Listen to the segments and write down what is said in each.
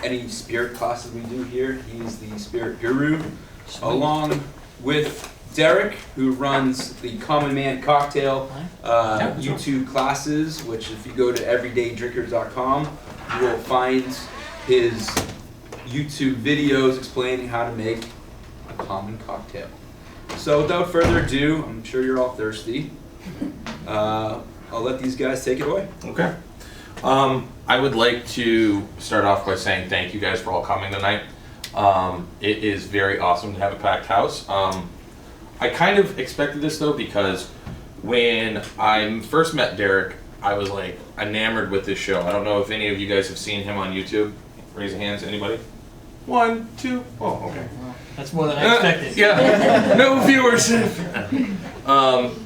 any spirit classes we do here. He's the spirit guru, along with Derek, who runs the Common Man Cocktail YouTube classes, which if you go to everydaydrinkers.com, you will find his YouTube videos explaining how to make a common cocktail. So without further ado, I'm sure you're all thirsty. I'll let these guys take it away. Okay. I would like to start off by saying thank you guys for all coming tonight. It is very awesome to have a packed house. I kind of expected this though, because when I first met Derek, I was like enamored with this show. I don't know if any of you guys have seen him on YouTube. Raise your hands, anybody? 1, 2, oh, okay. That's more than I expected. Yeah, no viewership.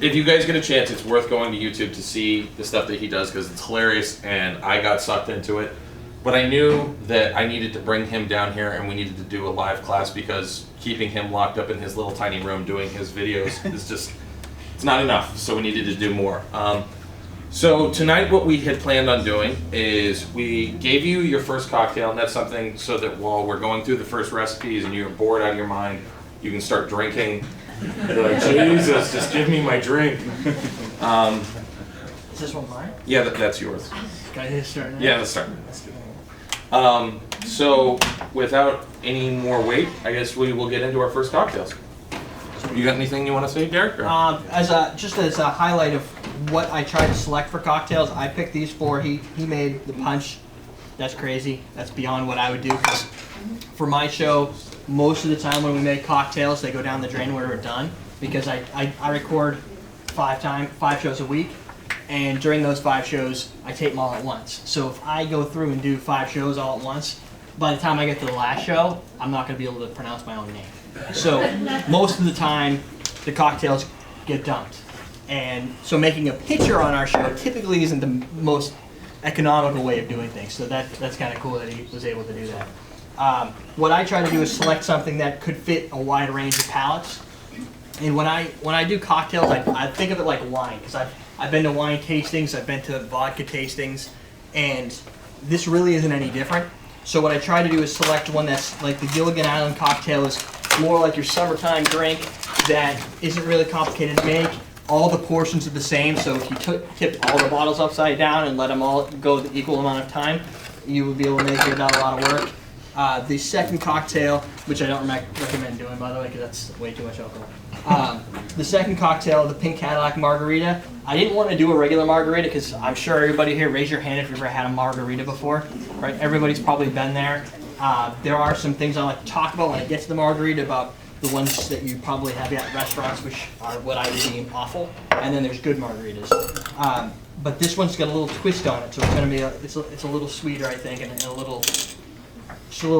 If you guys get a chance, it's worth going to YouTube to see the stuff that he does, because it's hilarious, and I got sucked into it. But I knew that I needed to bring him down here, and we needed to do a live class, because keeping him locked up in his little tiny room doing his videos is just, it's not enough, so we needed to do more. So tonight what we had planned on doing is we gave you your first cocktail, and that's something so that while we're going through the first recipes and you're bored out of your mind, you can start drinking. You're like, Jesus, just give me my drink. Is this one mine? Yeah, that's yours. Can I just start now? Yeah, let's start. So without any more wait, I guess we will get into our first cocktails. You got anything you want to say, Derek? Just as a highlight of what I tried to select for cocktails, I picked these four. He made the punch. That's crazy. That's beyond what I would do, because for my show, most of the time when we make cocktails, they go down the drain when we're done, because I record 5 shows a week, and during those 5 shows, I tape them all at once. So if I go through and do 5 shows all at once, by the time I get to the last show, I'm not going to be able to pronounce my own name. So most of the time, the cocktails get dumped. And so making a picture on our show typically isn't the most economical way of doing things. So that's kind of cool that he was able to do that. What I try to do is select something that could fit a wide range of palates. And when I do cocktails, I think of it like wine, because I've been to wine tastings, I've been to vodka tastings, and this really isn't any different. So what I try to do is select one that's like the Gilligan Island cocktail is more like your summertime drink that isn't really complicated to make. All the portions are the same, so if you tipped all the bottles upside down and let them all go the equal amount of time, you would be able to make it without a lot of work. The second cocktail, which I don't recommend doing, by the way, because that's way too much alcohol. The second cocktail, the Pink Cadillac Margarita. I didn't want to do a regular margarita because I'm sure everybody here, raise your hand if you've ever had a margarita before. Right? Everybody's probably been there. There are some things I like to talk about when I get to the margarita about the ones that you probably have at restaurants, which are what I would deem awful, and then there's good margaritas. But this one's got a little twist on it, so it's going to be it's a little sweeter, I think, and a little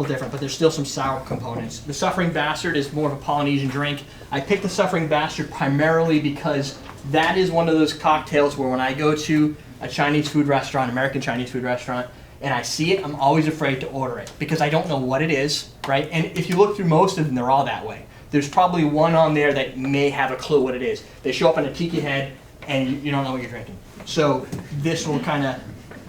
different. But there's still some sour components. The Suffering Bastard is more of a Polynesian drink. I picked the Suffering Bastard primarily because that is one of those cocktails where when I go to a Chinese food restaurant, American Chinese food restaurant, and I see it, I'm always afraid to order it because I don't know what it is, right? And if you look through most of them, they're all that way. There's probably one on there that may have a clue what it is. They show up in a tiki head, and you don't know what you're drinking. So this will kind of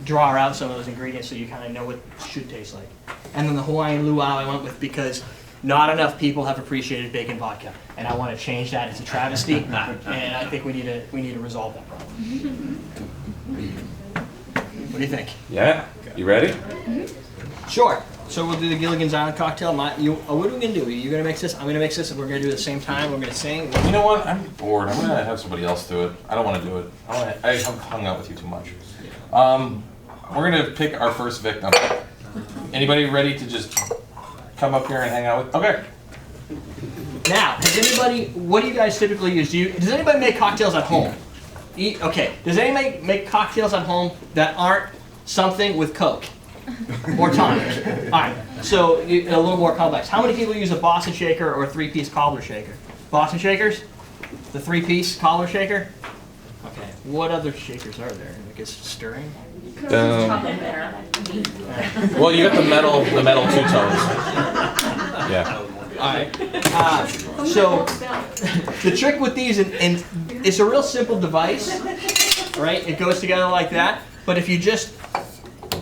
draw out some of those ingredients so you kind of know what it should taste like. And then the Hawaiian Luau I went with because not enough people have appreciated bacon vodka, and I want to change that. It's a travesty, and I think we need to resolve that problem. What do you think? Yeah. You ready? Sure. So we'll do the Gilligan's Island cocktail. What are we going to do? Are you going to mix this? I'm going to mix this, and we're going to do it at the same time. We're going to sing. You know what? I'm bored. I'm going to have somebody else do it. I don't want to do it. I have hung out with you too much. We're going to pick our first victim. Anybody ready to just come up here and hang out with? Okay. Now, what do you guys typically use? Does anybody make cocktails at home? Okay. Does anybody make cocktails at home that aren't something with Coke or tonic? All right, so a little more complex. How many people use a Boston shaker or a 3-piece cobbler shaker? Boston shakers? The 3-piece cobbler shaker? Okay. What other shakers are there? I guess stirring? Well, you got the metal two-tones. Yeah. All right. So the trick with these, and it's a real simple device, right? It goes together like that. But if you just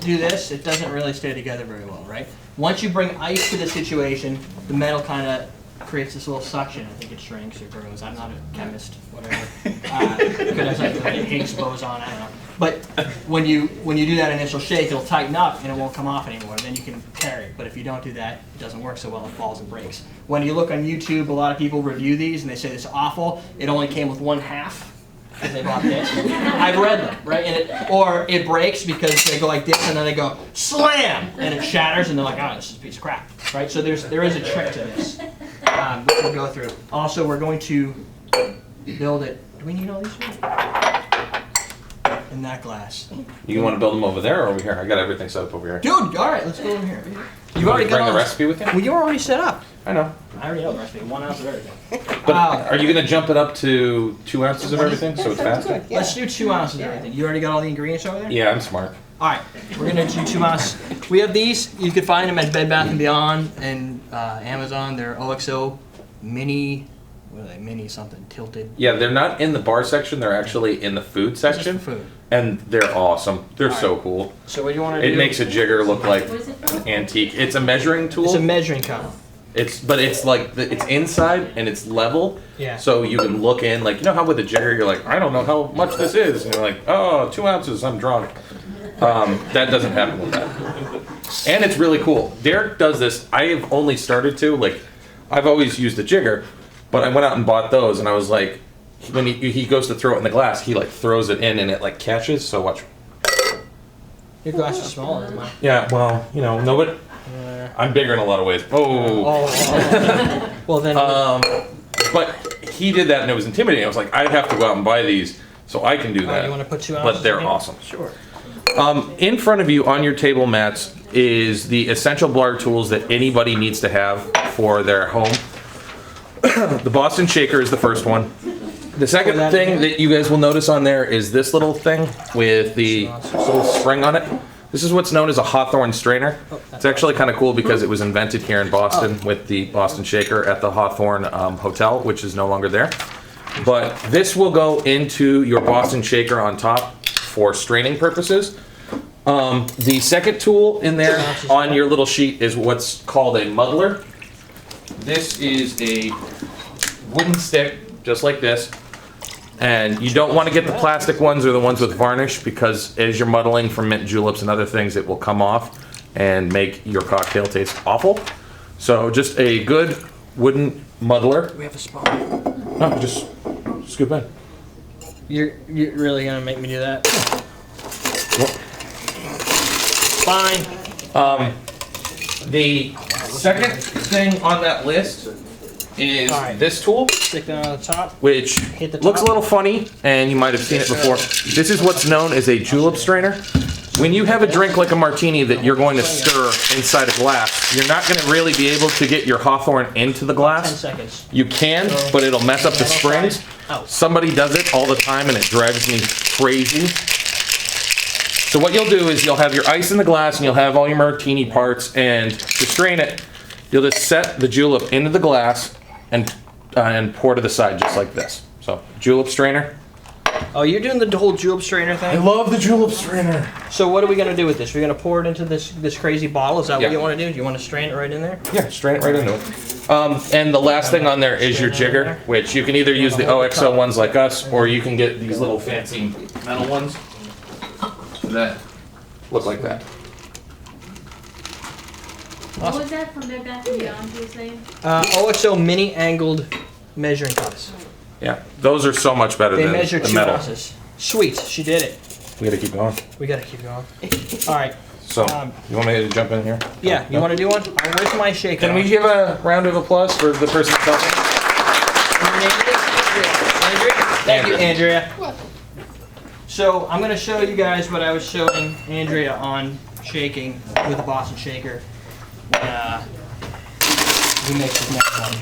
do this, it doesn't really stay together very well, right? Once you bring ice to the situation, the metal kind of creates this little suction. I think it shrinks or grows. I'm not a chemist, whatever. Because I like Higgs boson, I don't know. But when you do that initial shake, it'll tighten up and it won't come off anymore. Then you can carry it. But if you don't do that, it doesn't work so well. It falls and breaks. When you look on YouTube, a lot of people review these and they say it's awful. It only came with 1/2 because they bought this. I've read them, right? Or it breaks because they go like this and then they go slam and it shatters and they're like, oh, this is a piece of crap, right? So there is a trick to this, which we'll go through. Also, we're going to build it. Do we need all these? In that glass. You want to build them over there or over here? I got everything set up over here. Dude, all right, let's go over here. You already bring the recipe with you? Well, you're already set up. I know. I already know the recipe. 1 ounce of everything. But are you going to jump it up to 2 ounces of everything so it's faster? Let's do 2 ounces of everything. You already got all the ingredients over there? Yeah, I'm smart. All right, we're going to do 2 ounces. We have these. You can find them at Bed Bath & Beyond and Amazon. They're OXO mini, what are they, mini something, tilted. Yeah, they're not in the bar section. They're actually in the food section. Just for food. And they're awesome. They're so cool. So what do you want to do? It makes a jigger look like antique. It's a measuring tool. It's a measuring cup. But it's like it's inside and it's level. Yeah. So you can look in, like, you know how with a jigger you're like, I don't know how much this is, and you're like, oh, 2 ounces, I'm drunk. That doesn't happen with that. And it's really cool. Derek does this. I have only started to, like, I've always used a jigger, but I went out and bought those, and I was like, when he goes to throw it in the glass, he like throws it in and it like catches. So watch. Your glass is smaller than mine. Yeah, well, you know, nobody. I'm bigger in a lot of ways. Oh. Well then. But he did that and it was intimidating. I was like, I have to go out and buy these so I can do that. You want to put 2 ounces? But they're in? awesome. Sure. In front of you on your table mats is the essential bar tools that anybody needs to have for their home. The Boston Shaker is the first one. The second thing that you guys will notice on there is this little thing with the little spring on it. This is what's known as a Hawthorne strainer. It's actually kind of cool because it was invented here in Boston with the Boston Shaker at the Hawthorne Hotel, which is no longer there. But this will go into your Boston Shaker on top for straining purposes. The second tool in there on your little sheet is what's called a muddler. This is a wooden stick, just like this. And you don't want to get the plastic ones or the ones with varnish because as you're muddling for mint juleps and other things, it will come off and make your cocktail taste awful. So just a good wooden muddler. We have a spoon. No, just scoop in. You're really gonna make me do that? Fine. The second thing on that list is this tool, Stick that on the top. which Hit the looks a top. little funny, and you might have seen it before. This is what's known as a julep strainer. When you have a drink like a martini that you're going to stir inside a glass, you're not going to really be able to get your Hawthorne into the 10 glass. seconds. You can, but it'll mess up the springs. Somebody does it all the time, and it drives me crazy. So what you'll do is you'll have your ice in the glass, and you'll have all your martini parts, and to strain it, you'll just set the julep into the glass and pour to the side just like this. So julep strainer. Oh, you're doing the whole julep strainer I thing? love the julep strainer. So what are we gonna do with this? We're gonna pour it into this crazy bottle? Is that Yeah. what you want to do? Do you want to strain it right in there? Yeah, strain it right into it. And the last thing on there is your jigger, which you can either use the OXO ones like us, or you can get these little fancy metal ones that look like that. What was that from Bed Bath & Beyond you were saying? OXO mini angled measuring cups. Yeah, those are so much better They than measure the 2 metal. ounces. Sweet, she did it. We gotta keep going. We gotta keep going. All right. So, you want me to jump in here? Yeah, you want to do one? Where's my shaker? Can we give a round of applause for the person that's helping? Your name is? Andrea? Thank you, Andrea. So I'm going to show you guys what I was showing Andrea on shaking with the Boston Shaker. We make this next one.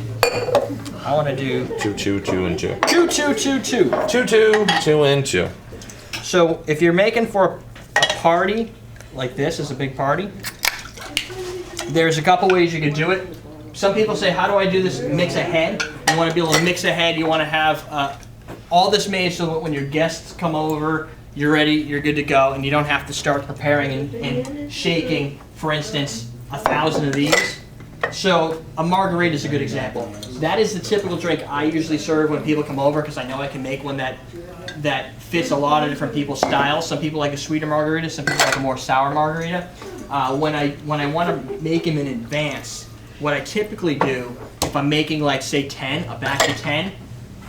I want to do 2 and 2. 2, 2, 2, 2. 2 and 2. So if you're making for a party, like this is a big party, there's a couple ways you can do it. Some people say, how do I do this mix ahead? You want to be able to mix ahead. You want to have all this made so that when your guests come over, you're ready, you're good to go, and you don't have to start preparing and shaking, for instance, 1,000 of these. So a margarita is a good example. That is the typical drink I usually serve when people come over, because I know I can make one that fits a lot of different people's styles. Some people like a sweeter margarita, some people like a more sour margarita. When I want to make them in advance, what I typically do, if I'm making like say 10, a batch of 10,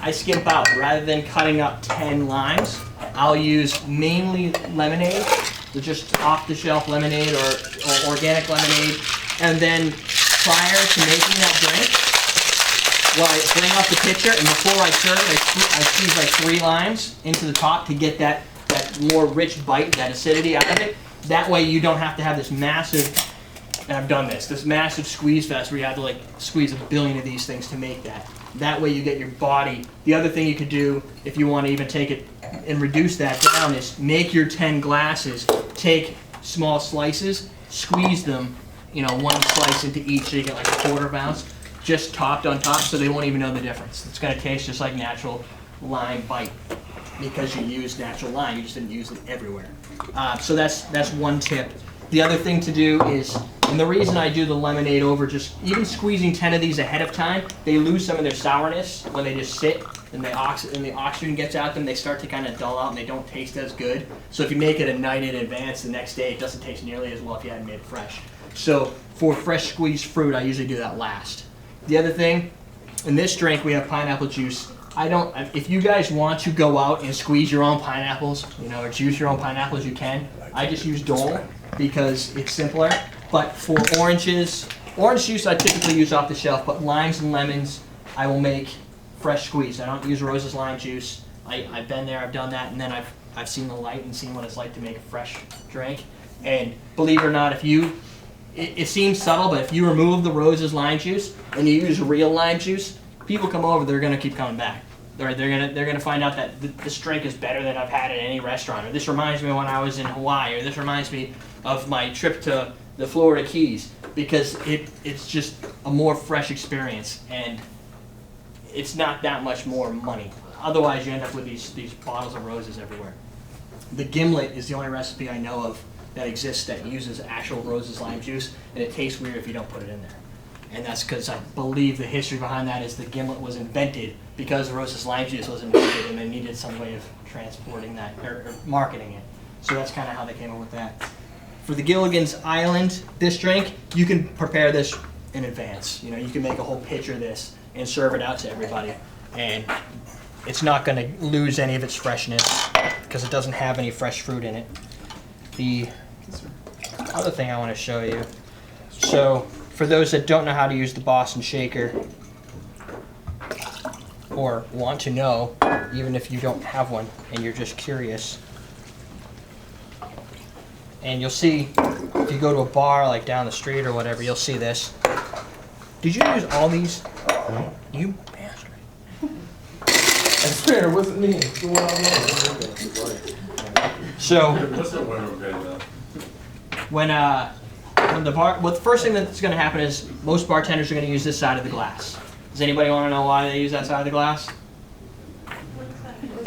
I skimp out. Rather than cutting up 10 limes, I'll use mainly lemonade, just off-the-shelf lemonade or organic lemonade, and then prior to making that drink, well, I bring out the pitcher, and before I serve, I squeeze like 3 limes into the top to get that more rich bite, that acidity out of it. That way you don't have to have this massive, and I've done this massive squeeze fest where you have to like squeeze 1 billion of these things to make that. That way you get your body. The other thing you could do, if you want to even take it and reduce that down, is make your 10 glasses, take small slices, squeeze them, 1 slice into each so you get like a 1/4 ounce, just topped on top, so they won't even know the difference. It's going to taste just like natural lime bite because you used natural lime, you just didn't use it everywhere. So that's one tip. The other thing to do is, and the reason I do the lemonade over just even squeezing 10 of these ahead of time, they lose some of their sourness when they just sit and the oxygen gets out them, they start to kind of dull out and they don't taste as good. So if you make it a night in advance, the next day it doesn't taste nearly as well if you hadn't made it fresh. So for fresh squeezed fruit, I usually do that last. The other thing, in this drink we have pineapple juice. If you guys want to go out and squeeze your own pineapples, or juice your own pineapples, you can. I just use Dole because it's simpler. But for orange juice I typically use off the shelf, but limes and lemons I will make fresh squeezed. I don't use Rose's lime juice. I've been there, I've done that, and then I've seen the light and seen what it's like to make a fresh drink. And believe it or not, it seems subtle, but if you remove the Rose's lime juice and you use real lime juice, people come over, they're gonna keep coming back. They're gonna find out that this drink is better than I've had at any restaurant, or this reminds me of when I was in Hawaii, or this reminds me of my trip to the Florida Keys, because it's just a more fresh experience, and it's not that much more money. Otherwise, you end up with these bottles of Roses everywhere. The gimlet is the only recipe I know of that exists that uses actual Rose's lime juice, and it tastes weird if you don't put it in there. And that's because I believe the history behind that is the gimlet was invented because Rose's lime juice was invented, and they needed some way of transporting that or marketing it. So that's kind of how they came up with that. For the Gilligan's Island, this drink, you can prepare this in advance. You can make a whole pitcher of this and serve it out to everybody, and it's not going to lose any of its freshness because it doesn't have any fresh fruit in it. The other thing I want to show you, so for those that don't know how to use the Boston shaker, or want to know, even if you don't have one and you're just curious, and you'll see, if you go to a bar like down the street or whatever, you'll see this. Did you use all these? No. You bastard. I swear, it wasn't me. So, when the first thing that's going to happen is most bartenders are going to use this side of the glass. Does anybody want to know why they use that side of the glass?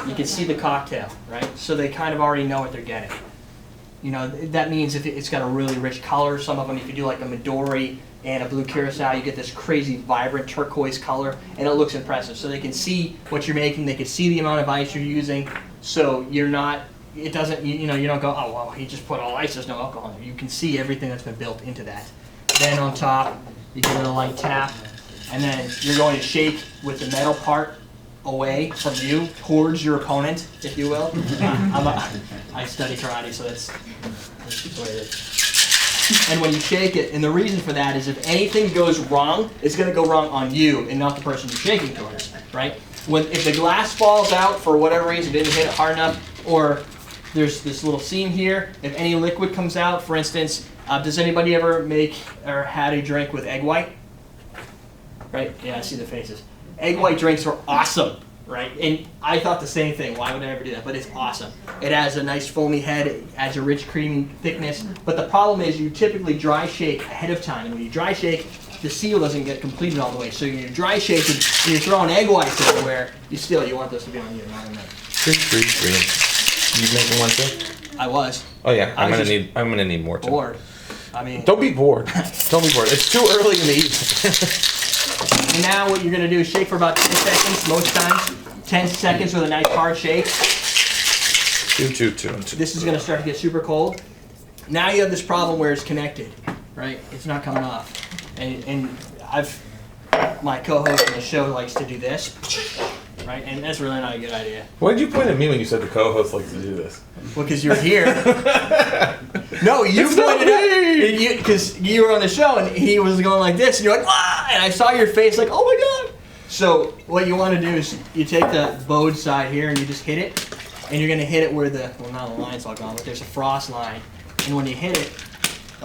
You can see the cocktail, right? So they kind of already know what they're getting. That means if it's got a really rich color. Some of them, if you do like a Midori and a blue curacao, you get this crazy vibrant turquoise color, and it looks impressive. So they can see what you're making, they can see the amount of ice you're using, so you don't go, oh, well, he just put all ice, there's no alcohol in there. You can see everything that's been built into that. Then on top, you give it a light tap, and then you're going to shake with the metal part away from you, towards your opponent, if you will. I study karate, so that's the way it is. And when you shake it, and the reason for that is if anything goes wrong, it's going to go wrong on you and not the person you're shaking towards, right? If the glass falls out for whatever reason, didn't hit it hard enough, or there's this little seam here, if any liquid comes out, for instance, does anybody ever make or had a drink with egg white? Right? Yeah, I see the faces. Egg white drinks are awesome, right? And I thought the same thing. Why would I ever do that? But it's awesome. It has a nice foamy head. It adds a rich, creamy thickness. But the problem is you typically dry shake ahead of time. And when you dry shake, the seal doesn't get completed all the way. So you're dry shaking and you're throwing egg whites everywhere. You want those to be on you, not on them. You making one too? I was. Oh yeah, I I'm was gonna just need. I'm gonna need more too. bored. I mean, Don't be bored. Don't be bored. It's too early in the evening. and now what you're gonna do is shake for about 10 seconds most times. 10 seconds with a nice hard shake. Two. This is gonna start to get super cold. Now you have this problem where it's connected, right? It's not coming off. And my co-host on the show likes to do this, right? And that's really not a good idea. Why did you point at me when you said the co-host likes to do this? Well, because you're here. No, you pointed at because you were on the show and he was going like this, and you're like, ah! And I saw your face like, oh my god. So what you want to do is you take the bowed side here and you just hit it, and you're gonna hit it where now the line's all gone, but there's a frost line, and when you hit it,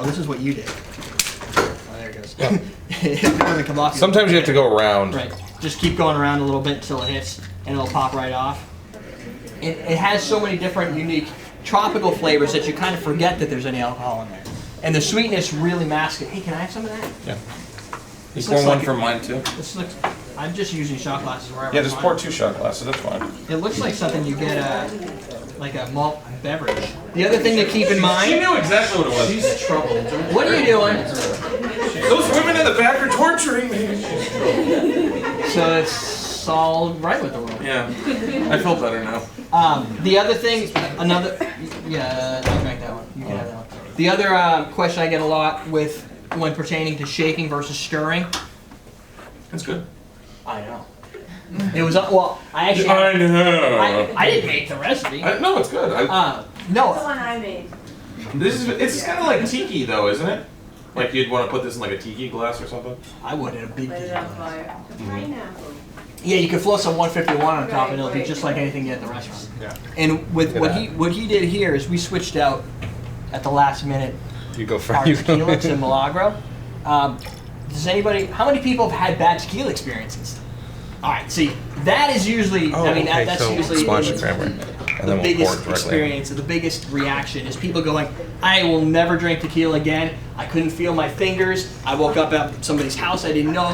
this is what you did. Oh, there it goes. Yeah. It doesn't come off. Sometimes you have to go around. Right. Just keep going around a little bit until it hits, and it'll pop right off. It has so many different unique tropical flavors that you kind of forget that there's any alcohol in there. And the sweetness really masks it. Hey, can I have some of that? Yeah. This You pour looks one like for mine too. This looks. I'm just using shot glasses wherever. Yeah, I just find pour it. 2 shot glasses. That's fine. It looks like something you get like a malt beverage. The other thing to keep in mind. She knew exactly what it was. She's trouble. What are you doing? Those women in the back are torturing me. So it's all right with the world. Yeah, I feel better now. The other thing, yeah, I drank that one. You can have that one. The other question I get a lot when pertaining to shaking versus stirring. That's good. I know. It was I actually. I know. I didn't make the recipe. No, it's good. No. That's the one I made. It's kind of like tiki though, isn't it? Like you'd want to put this in like a tiki glass or something. I would in a big. Light it on fire. Pineapple. Yeah, you could float some 151 on top, and it'll be just like anything you get at the restaurant. Yeah. And with what he did here is we switched out at the last minute You go our tequila to Milagro. Does anybody? How many people have had bad tequila experiences? All right, see, that is usually. That's usually splash of cranberry, and the then we'll pour biggest it directly. experience, the biggest reaction is people going, I will never drink tequila again. I couldn't feel my fingers. I woke up at somebody's house I didn't know. I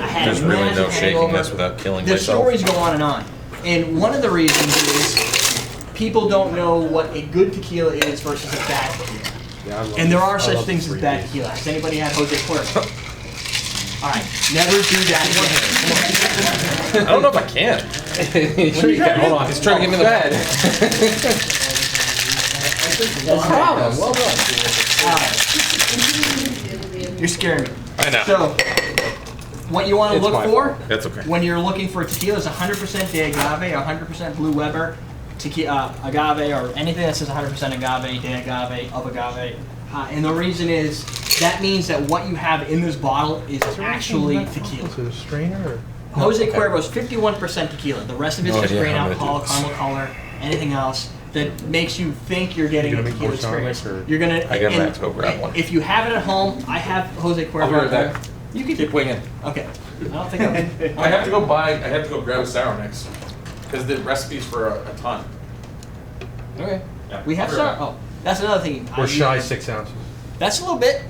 had There's a really massive no shaking hangover. this without killing The myself. stories go on and on. And one of the reasons is people don't know what a good tequila is versus a bad tequila. And there are such things as bad tequila. Has anybody had Jose Cuervo? All right, never do that again. I don't know if I can. Sure you can. Hold on. He's trying to give me the bed. Well done. You're scaring me. I know. So, what you want to It's look my for That's okay. when you're looking for tequila is 100% de agave, 100% blue Weber, agave, or anything that says 100% agave, de agave, of agave. And the reason is that means that what you have in this bottle is actually tequila. Is it a strainer or? Jose Cuervo is 51% tequila. The rest of it's Oh, just yeah, grain I'm gonna alcohol, do this. caramel color, anything else that makes you think you're getting You a gonna make tequila more tonic, experience. or- You're gonna. I gotta and have to go grab one. If you have it at home, I have Jose Cuervo. I'll be right at home. back. You can. Keep winging. Okay. I don't think I'm. I have to go grab a sour mix because the recipe's for a ton. Okay. Yeah, We have I'll be sour. right back. Oh, that's another thing. We're shy 6 ounces. That's a little bit.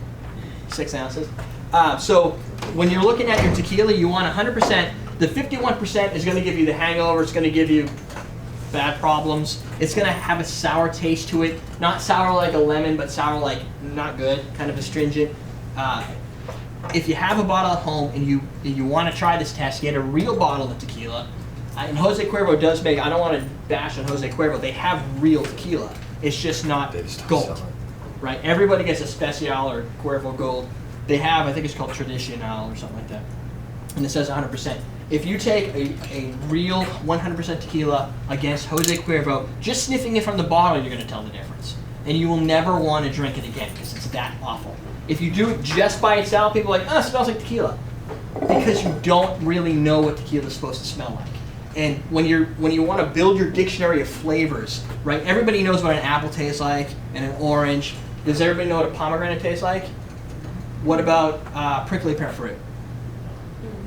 6 ounces. So when you're looking at your tequila, you want 100%. The 51% is going to give you the hangover. It's going to give you bad problems. It's going to have a sour taste to it. Not sour like a lemon, but sour like not good, kind of astringent. If you have a bottle at home and you want to try this test, get a real bottle of tequila. And Jose Cuervo does make, I don't want to bash on Jose Cuervo, they have real tequila. It's just not gold. Right? Everybody gets a Special or Cuervo Gold. They have, I think it's called Tradicional or something like that. And it says 100%. If you take a real 100% tequila against Jose Cuervo, just sniffing it from the bottle, you're going to tell the difference. And you will never want to drink it again because it's that awful. If you do it just by itself, people are like, oh, it smells like tequila. Because you don't really know what tequila is supposed to smell like. And when you want to build your dictionary of flavors, right? Everybody knows what an apple tastes like and an orange. Does everybody know what a pomegranate tastes like? What about prickly pear fruit?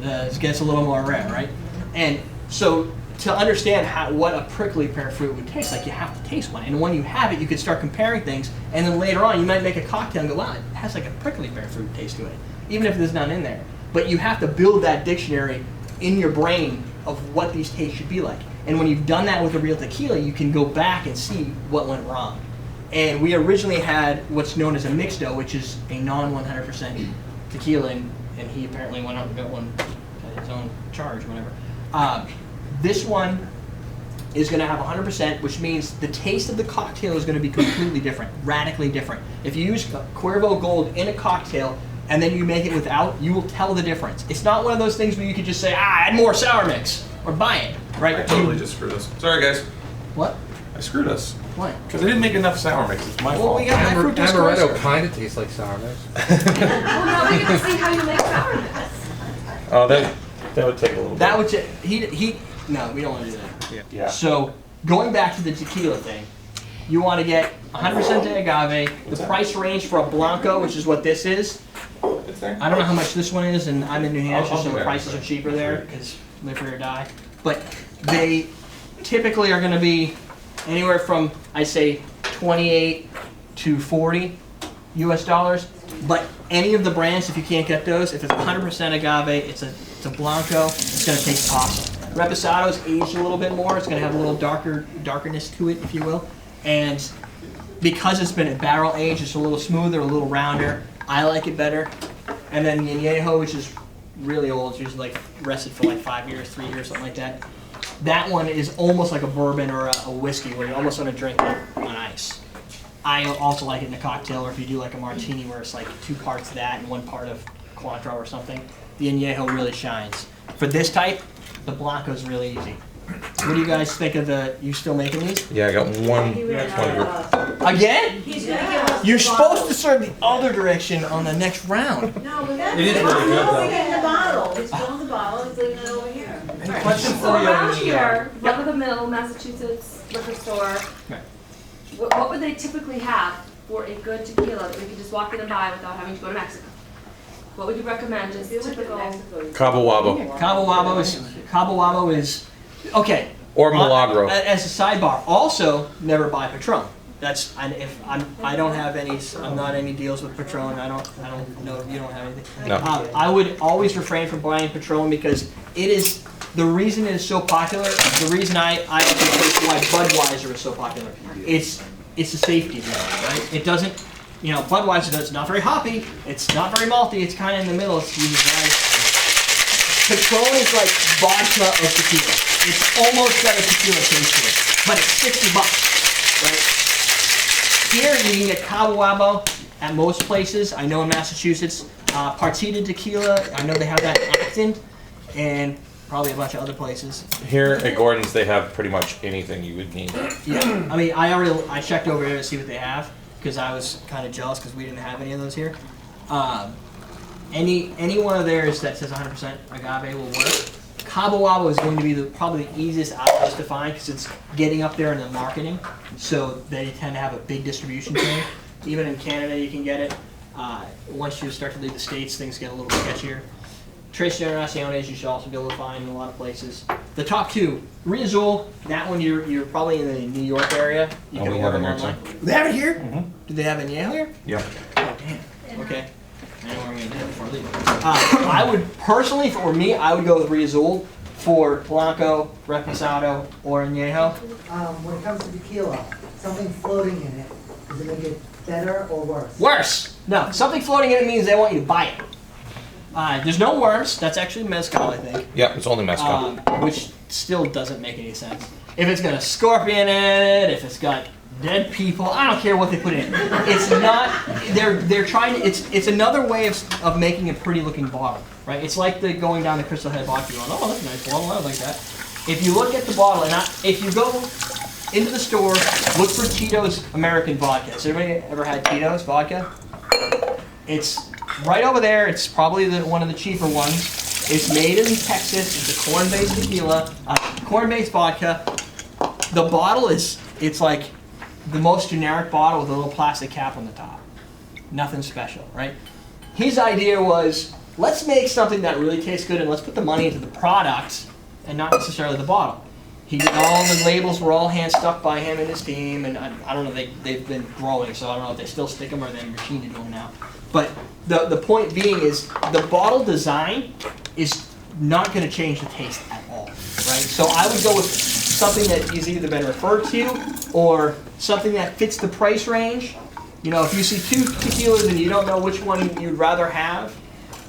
It gets a little more red, right? And so to understand what a prickly pear fruit would taste like, you have to taste one. And when you have it, you can start comparing things. And then later on, you might make a cocktail and go, wow, it has like a prickly pear fruit taste to it, even if there's none in there. But you have to build that dictionary in your brain of what these tastes should be like. And when you've done that with a real tequila, you can go back and see what went wrong. And we originally had what's known as a mixto, which is a non-100% tequila, and he apparently went out and got one at his own charge, whatever. This one is going to have 100%, which means the taste of the cocktail is going to be completely different, radically different. If you use Cuervo Gold in a cocktail and then you make it without, you will tell the difference. It's not one of those things where you could just say, add more sour mix, or buy it, right? I totally just screwed us. Sorry, guys. What? I screwed us. What? Because I didn't make enough sour mix. It's my Well, fault. we got high fructose corn Amaretto syrup. kind of tastes like sour mix. Well, now we get to see how you make sour mix. Oh, that would take a little That bit. would no, we don't want to do that. Yeah. So, going back to the tequila thing, you want to get 100% de agave. The price range for a Blanco, which is what this is, It's there. I don't know how much this one is, and I'm in New Hampshire, I'll so do the it. prices are cheaper there, because live free or die. But they typically are going to be anywhere from, I say, 28 to 40 US dollars. But any of the brands, if you can't get those, if it's 100% agave, it's a Blanco, it's going to taste awesome. Reposado's aged a little bit more. It's going to have a little darkerness to it, if you will. And because it's been a barrel aged, it's a little smoother, a little rounder. I like it better. And then the Añejo, which is really old, it's usually like rested for like 5 years, 3 years, something like that. That one is almost like a bourbon or a whiskey, where you almost want to drink it on ice. I also like it in a cocktail, or if you do like a martini, where it's like 2 parts of that and 1 part of Cointreau or something. The Añejo really shines. For this type, the Blanco's really easy. What do you guys think of you still making these? Yeah, I got one. He ran one group. out of Again? He's gonna give us You're the supposed bottle. to serve the other direction on the next round. No, but that's It is really good, though. He's in the bottle. He's filling the bottle. He's leaving it over here. Question So for you. around here, run of the mill Massachusetts liquor store, Right. what would they typically have for a good tequila that we could just walk in and buy without having to go to Mexico? What would you recommend as Feel like in typical? Mexico. Cabo Wabo. Cabo Wabo is okay. Or Milagro. As a sidebar, also never buy Patron. That's I don't have any. I'm not any deals with Patron. I don't know if you don't have anything. No. I would always refrain from buying Patron because it is the reason it is so popular. The reason I think why Budweiser is so popular. It's a safety reason, right? It doesn't. Budweiser does not very hoppy. It's not very malty. It's kind of in the middle. It's usually dry. Patron is like vodka of tequila. It's almost got a tequila taste to it, but it's $60, right? Here you can get Cabo Wabo at most places. I know in Massachusetts, Partita Tequila. I know they have that in Acton, and probably a bunch of other places. Here at Gordon's, they have pretty much anything you would need. Yeah, I mean, I checked over here to see what they have because I was kind of jealous because we didn't have any of those here. Any one of theirs that says 100% agave will work. Cabo Wabo is going to be probably the easiest out of this to find because it's getting up there in the marketing. So they tend to have a big distribution chain. Even in Canada, you can get it. Once you start to leave the States, things get a little sketchier. Tres Generaciones you should also be able to find in a lot of places. The top two, Riazul, that one you're probably in the New York area. You Oh, can we order have it them here, online. They have it here? Do they have it here? Yeah. Oh, damn. Okay. I know what I'm going to do before I leave. I would, personally, for me, I would go with Riazul for Blanco, Reposado, or Añejo. When it comes to tequila, something floating in it, does it make it better or worse? Worse! No, something floating in it means they want you to buy it. There's no worms. That's actually mezcal, I think. Yeah, it's only mezcal. Which still doesn't make any sense. If it's got a scorpion in it, if it's got dead people, I don't care what they put in. It's not. They're trying to. It's another way of making a pretty looking bottle, right? It's like the going down the Crystal Head vodka going, oh, that's a nice bottle. I like that. If you look at the bottle, and if you go into the store, look for Tito's American vodka. Has everybody ever had Tito's vodka? It's right over there. It's probably one of the cheaper ones. It's made in Texas. It's a corn-based tequila, corn-based vodka. The bottle it's like the most generic bottle with a little plastic cap on the top. Nothing special, right? His idea was, let's make something that really tastes good and let's put the money into the product and not necessarily the bottle. All the labels were all hand stuck by him and his team, and I don't know, they've been growing, so I don't know if they still stick them or they're machined to do them now. But the point being is the bottle design is not going to change the taste at all, right? So I would go with something that has either been referred to or something that fits the price range. You know, if you see two tequilas and you don't know which one you'd rather have,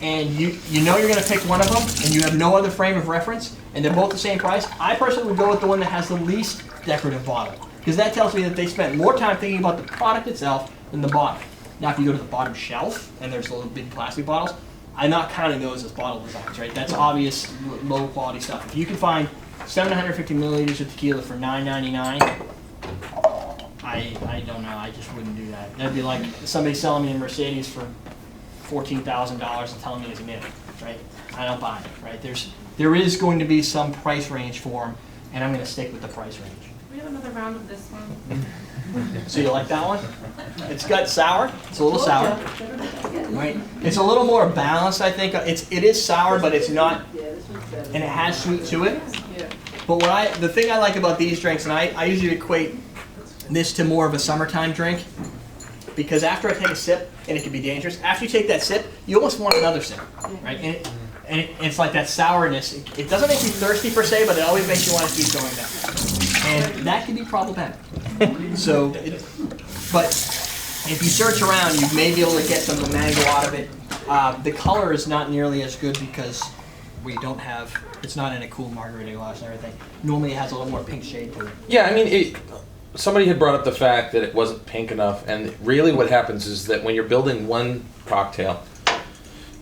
and you know you're going to pick one of them, and you have no other frame of reference, and they're both the same price, I personally would go with the one that has the least decorative bottle, because that tells me that they spent more time thinking about the product itself than the bottle. Now, if you go to the bottom shelf, and there's little big plastic bottles, I'm not counting those as bottle designs, right? That's obvious low quality stuff. If you can find 750 milliliters of tequila for $9.99, I don't know. I just wouldn't do that. That'd be like somebody selling me a Mercedes for $14,000 and telling me it's new, right? I don't buy it, right? There is going to be some price range for them, and I'm going to stick with the price range. We have another round of this one. So you like that one? It's got sour. It's a little sour, right? It's a little more balanced, I think. It is sour, but it's not, and it has sweet to it. But the thing I like about these drinks, and I usually equate this to more of a summertime drink, because after I take a sip, and it can be dangerous, after you take that sip, you almost want another sip, right? And it's like that sourness. It doesn't make you thirsty per se, but it always makes you want to keep going down. And that can be problematic. So, but if you search around, you may be able to get some of the mango out of it. The color is not nearly as good because we don't have, it's not in a cool margarita glass and everything. Normally it has a little more pink shade to it. Yeah, I mean, somebody had brought up the fact that it wasn't pink enough, and really what happens is that when you're building one cocktail,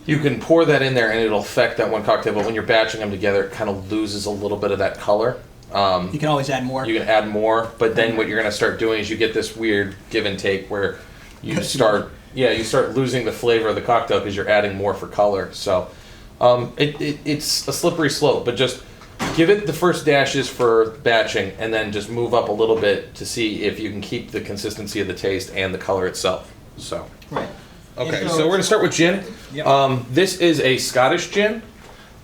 you can pour that in there and it'll affect that one cocktail, but when you're batching them together, it kind of loses a little bit of that color. You can always add more. You can add more, but then what you're going to start doing is you get this weird give and take where you start losing the flavor of the cocktail because you're adding more for color. So it's a slippery slope, but just give it the first dashes for batching and then just move up a little bit to see if you can keep the consistency of the taste and the color itself. So Right. okay, so we're going to start with gin. Yep. This is a Scottish gin.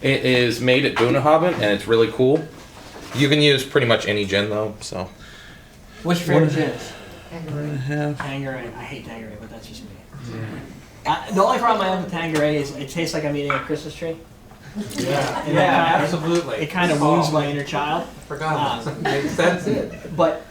It is made at Bunnahabhain and it's really cool. You can use pretty much any gin though, so. What's your favorite gin? Tangerine. Tangerine. I hate Tangerine, but that's just me. The only problem I have with Tangerine is it tastes like I'm eating a Christmas tree. Yeah, absolutely. It kind of wounds my inner child. Forgot. Makes sense. But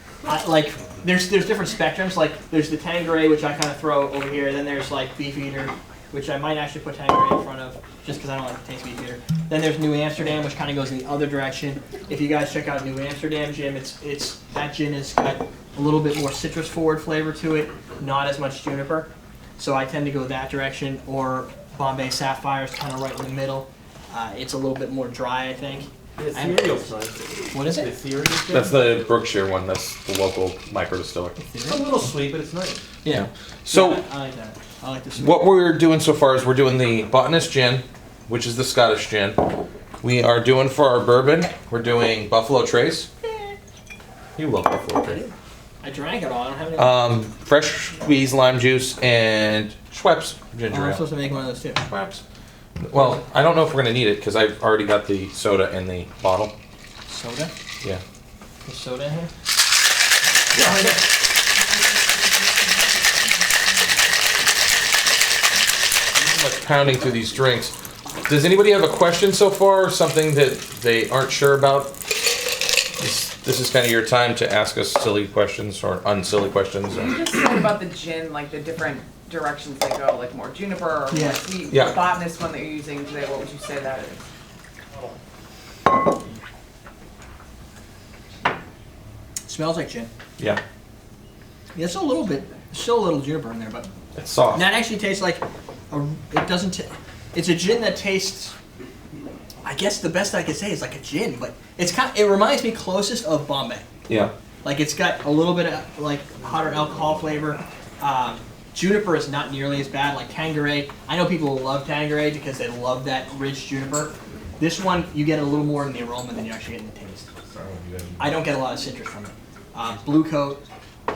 there's different spectrums. Like there's the Tangerine, which I kind of throw over here. Then there's like Beefeater, which I might actually put Tangerine in front of, just because I don't like the taste of Beefeater. Then there's New Amsterdam, which kind of goes in the other direction. If you guys check out New Amsterdam gin, it's that gin has got a little bit more citrus forward flavor to it, not as much juniper. So I tend to go that direction. Or Bombay Sapphire is kind of right in the middle. It's a little bit more dry, I think. The cereal's nice. What is The it? cereal. That's the Brookshire one. That's the local micro distiller. It's a little sweet, but it's nice. Yeah. So Yeah, I like that. I like the sweet. what we're doing so far is we're doing the botanist gin, which is the Scottish gin. We are doing for our bourbon, we're doing Buffalo Trace. You love Buffalo Trace. I drank it all. I don't have any. Fresh squeezed lime juice and Schweppes ginger I'm ale. supposed to make one of those too. Schweppes. Well, I don't know if we're gonna need it because I've already got the soda in the bottle. Soda? Yeah. There's soda in here? Like pounding through these drinks. Does anybody have a question so far, or something that they aren't sure about? This is kind of your time to ask us silly questions or unsilly questions. You just said about the gin, like the different directions they go, like more juniper or more Yeah. sweet. Yeah. The botanist one that you're using today, what would you say that is? Smells like gin. Yeah, Yeah, it's a little bit, still a little juniper in there, but it's soft. that actually tastes like it doesn't. It's a gin that tastes. I guess the best I could say is like a gin, but it reminds me closest of Bombay. Yeah. Like it's got a little bit of like hotter alcohol flavor. Juniper is not nearly as bad. Like Tanqueray, I know people love Tanqueray because they love that rich juniper. This one, you get a little more in the aroma than you actually get in the taste. I don't get a lot of citrus from it. Blue Coat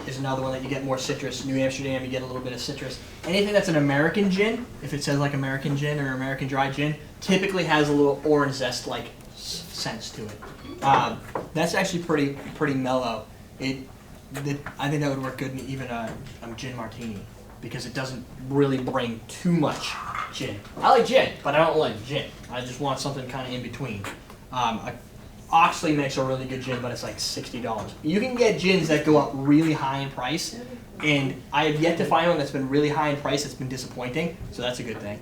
is another one that you get more citrus. New Amsterdam, you get a little bit of citrus. Anything that's an American gin, if it says like American gin or American dry gin, typically has a little orange zest like sense to it. That's actually pretty mellow. I think that would work good in even a gin martini because it doesn't really bring too much gin. I like gin, but I don't like gin. I just want something kind of in between. Oxley makes a really good gin, but it's like $60. You can get gins that go up really high in price, and I have yet to find one that's been really high in price that's been disappointing, so that's a good thing.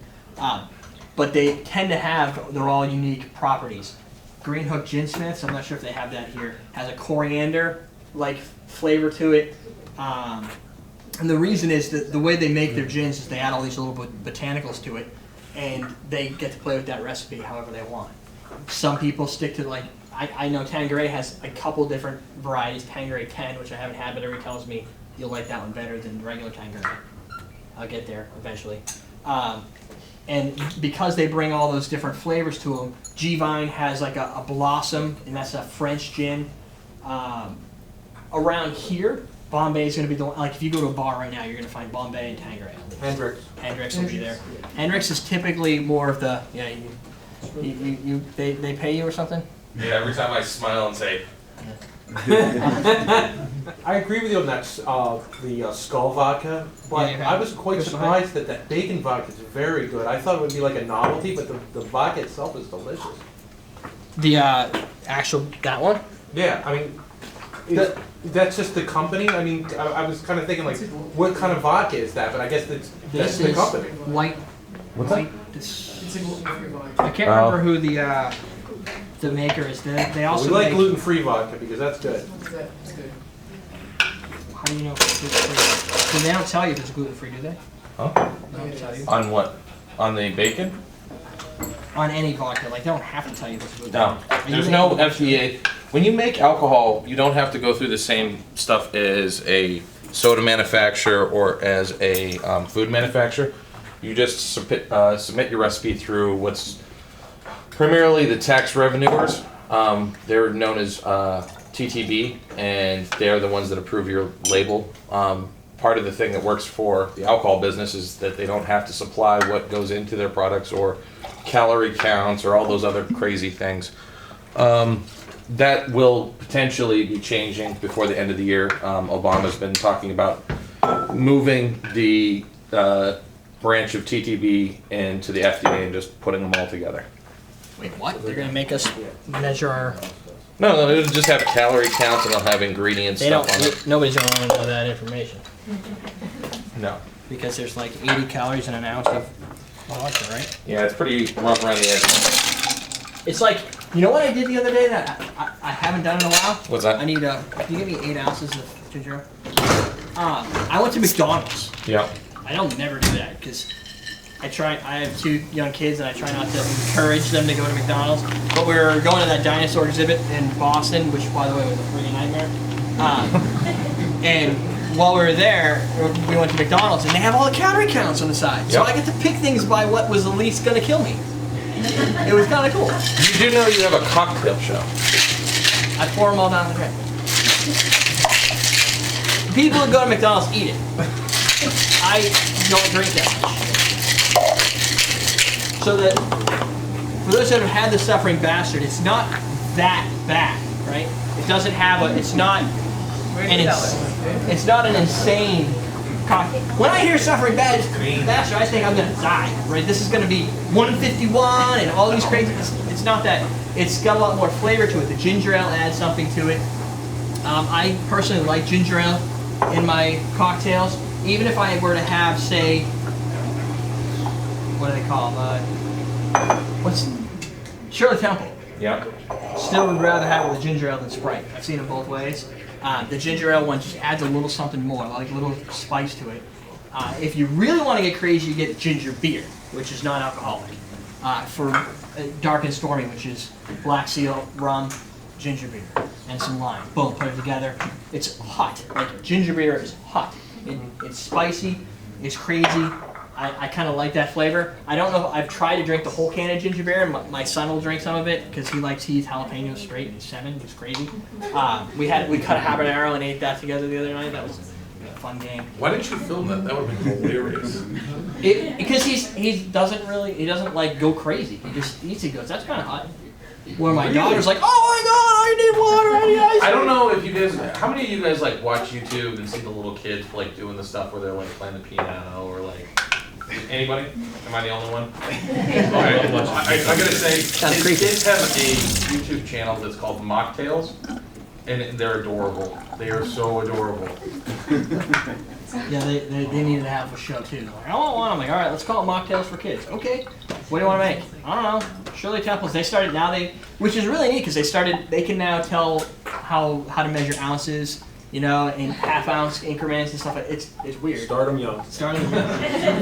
But they tend to have, they're all unique properties. Green Hook Gin Smiths, I'm not sure if they have that here, has a coriander-like flavor to it. And the reason is that the way they make their gins is they add all these little botanicals to it, and they get to play with that recipe however they want. Some people stick to like, I know Tanqueray has a couple different varieties, Tanqueray 10, which I haven't had, but everybody tells me you'll like that one better than regular Tanqueray. I'll get there eventually. And because they bring all those different flavors to them, G-Vine has like a Blossom, and that's a French gin. Around here, Bombay is going to be the one, like if you go to a bar right now, you're going to find Bombay and Tanqueray. Hendrix will be there. Hendrix is typically more of the, yeah, they pay you or something? Yeah, every time I smile and say, I agree with you on that, the Skull vodka, but Yeah, I was quite surprised that that bacon vodka is very good. I thought it would be like a novelty, but the vodka itself is delicious. The actual, that one? Yeah, I mean, that's just the company? I mean, I was kind of thinking like, what kind of vodka is that? But I guess that's the company. White. What's white, I can't remember who the maker is. They also We like make, gluten-free vodka because that's good. how do you know if it's gluten-free? Well, they don't tell you if it's gluten-free, do they? huh? They don't tell you. On what? On the bacon? On any vodka, like they don't have to tell you if it's gluten-free. No, there's no FDA. When you make alcohol, you don't have to go through the same stuff as a soda manufacturer or as a food manufacturer. You just submit your recipe through what's primarily the tax revenuers. They're known as TTB, and they're the ones that approve your label. Part of the thing that works for the alcohol business is that they don't have to supply what goes into their products or calorie counts or all those other crazy things. That will potentially be changing before the end of the year. Obama's been talking about moving the branch of TTB into the FDA and just putting them all together. Wait, what? They're gonna make us measure our. No, it'll just have calorie counts and they'll have ingredients They stuff don't. on it. Nobody's gonna want to know that information No. because there's like 80 calories in an ounce of vodka, right? Yeah, it's pretty rough around the edges. It's like, you know what I did the other day that I haven't done in a while? What's that? I need can you give me 8 ounces of ginger ale? I went to McDonald's. Yeah. I don't never do that because I have 2 young kids and I try not to encourage them to go to McDonald's. But we were going to that dinosaur exhibit in Boston, which by the way was a freaking nightmare. And while we were there, we went to McDonald's and they have all the calorie counts on the side. So Yep. I get to pick things by what was the least gonna kill me. It was kind of cool. You do know you have a cocktail show. I pour them all down the drain. People who go to McDonald's eat it. I don't drink that much. So that, for those that have had the Suffering Bastard, it's not that bad, right? It doesn't have a, it's not, it's not an insane cocktail. When I hear Suffering Bastard, I think I'm gonna die, right? This is gonna be 151 and all these crazy, it's not that. It's got a lot more flavor to it. The ginger ale adds something to it. I personally like ginger ale in my cocktails. Even if I were to have, say, what do they call them? What's Shirley Temple? Yeah. Still would rather have it with ginger ale than Sprite. I've seen them both ways. The ginger ale one just adds a little something more, like a little spice to it. If you really want to get crazy, you get ginger beer, which is non-alcoholic. For dark and stormy, which is black seal, rum, ginger beer, and some lime. Boom, put it together. It's hot. Like ginger beer is hot. It's spicy. It's crazy. I kind of like that flavor. I don't know. I've tried to drink the whole can of ginger beer, and my son will drink some of it because he eats jalapenos straight. He's 7. It's crazy. We cut a habanero and ate that together the other night. That was a fun game. Why didn't you film that? That would have been hilarious. Because he doesn't like go crazy. He just eats. He goes, that's kind of hot. Where my daughter's like, oh my god, I need water, I need ice. I don't know if you guys, how many of you guys like watch YouTube and see the little kids like doing the stuff where they're like playing the piano or like Anybody? Am I the only one? I gotta say, his kids have a YouTube channel that's called Mocktails, and they're adorable. They are so adorable. Yeah, they needed to have a show too. They're like, I want one. I'm like, all right, let's call it Mocktails for Kids. Okay, what do you want to make? I don't know. Shirley Temples. They started now. Which is really neat because they can now tell how to measure ounces, you know, in half-ounce increments and stuff. It's weird. Start them young. Start them.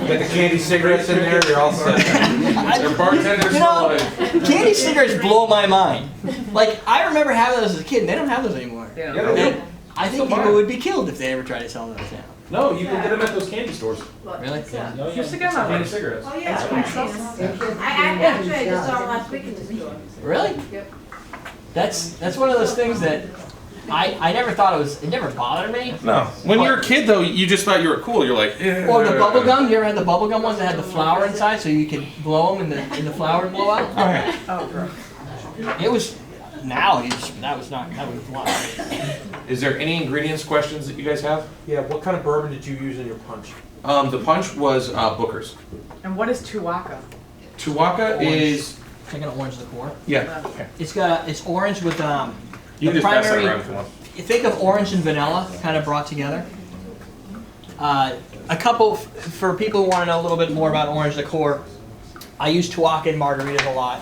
Get the candy cigarettes in there, you're all set. They're bartenders You for know, life. candy cigarettes blow my mind. Like I remember having those as a kid. And they don't have those anymore. Yeah. Yeah, they do. And I think people would be killed if they ever tried to sell those now. No, you can get them at those candy stores. Really? Yeah. Used to get them. Candy cigarettes. Oh, yeah, I've seen them. Actually, I just saw them last week in the store. Really? Yep. That's one of those things that I never thought it never bothered me. No. When you were a kid, though, you just thought you were cool. You're like, yeah. Or the bubble gum. You ever had the bubble gum ones that had the flour inside, so you could blow them and the flour would blow out? All right. Oh, gross. It was. Now that was wild. Is there any ingredients questions that you guys have? Yeah, what kind of bourbon did you use in your punch? The punch was Booker's. And what is Tuaca? Tuaca is Taking an orange liqueur. yeah. Okay. It's orange with You the can just pass that primary. around if you want. You think of orange and vanilla kind of brought together. A couple for people who want to know a little bit more about orange liqueur. I use Tuaca and Margaritas a lot.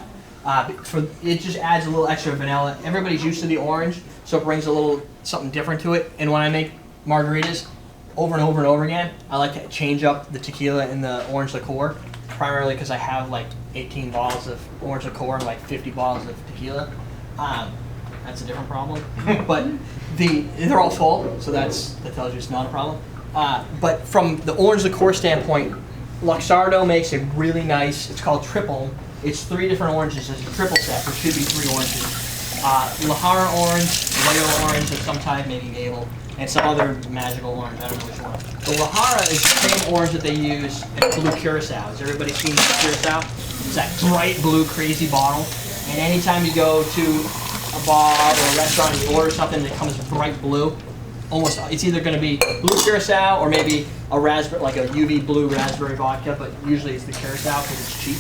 It just adds a little extra vanilla. Everybody's used to the orange, so it brings a little something different to it. And when I make margaritas, over and over and over again, I like to change up the tequila and the orange liqueur, primarily because I have like 18 bottles of orange liqueur and like 50 bottles of tequila. That's a different problem. But they're all full, so that tells you it's not a problem. But from the orange liqueur standpoint, Luxardo makes a really nice, it's called triple. It's 3 different oranges. It's a triple set, which should be 3 oranges. Lahara orange, Royal orange of some type, maybe navel, and some other magical orange, I don't know which one. The Lahara is the same orange that they use in blue curacao. Has everybody seen blue curacao? It's that bright blue crazy bottle. And anytime you go to a bar or a restaurant and you order something that comes bright blue, it's either going to be blue curacao or maybe a raspberry, like a UV blue raspberry vodka, but usually it's the curacao because it's cheap.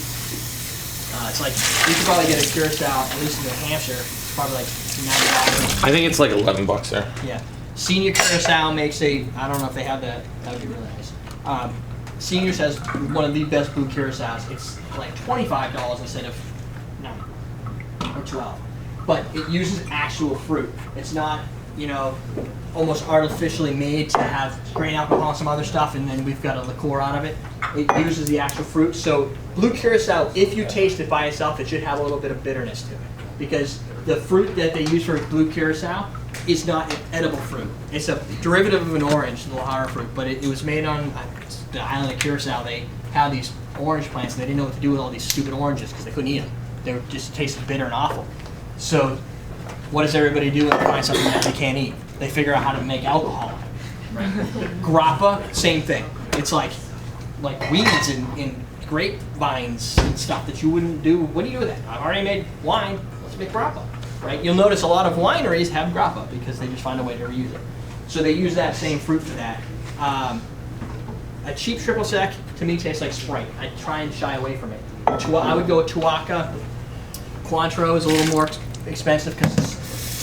It's like, you could probably get a curacao, at least in New Hampshire, it's probably like $90. I think it's like $11 there. Yeah. Senior Curacao makes I don't know if they have that, that would be really nice. Seniors has one of the best blue Curaçaos. It's like $25 instead of $9 or $12. But it uses actual fruit. It's not, almost artificially made to have grain alcohol and some other stuff, and then we've got a liqueur out of it. It uses the actual fruit. So blue Curacao, if you taste it by itself, it should have a little bit of bitterness to it. Because the fruit that they use for blue Curacao is not an edible fruit. It's a derivative of an orange, the Lahara fruit, but it was made on the island of Curacao. They had these orange plants, and they didn't know what to do with all these stupid oranges because they couldn't eat them. They were just tasted bitter and awful. So what does everybody do when they find something that they can't eat? They figure out how to make alcohol. Right? Grappa, same thing. It's like weeds and grapevines and stuff that you wouldn't do. What do you do with that? I've already made wine. Let's make grappa. Right? You'll notice a lot of wineries have grappa because they just find a way to reuse it. So they use that same fruit for that. A cheap triple sec to me tastes like Sprite. I try and shy away from it. I would go with Tuaca. Cointreau is a little more expensive because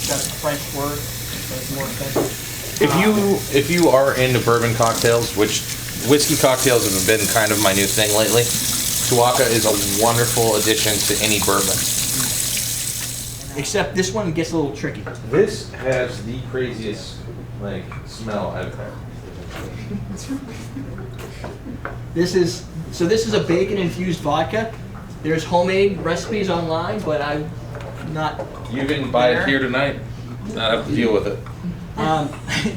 that's a French word, so it's more expensive. If you are into bourbon cocktails, which whiskey cocktails have been kind of my new thing lately, Tuaca is a wonderful addition to any bourbon. Except this one gets a little tricky. This has the craziest smell I've had. This is a bacon infused vodka. There's homemade recipes online, but I'm not. You can buy it here tonight. Not have to deal with it.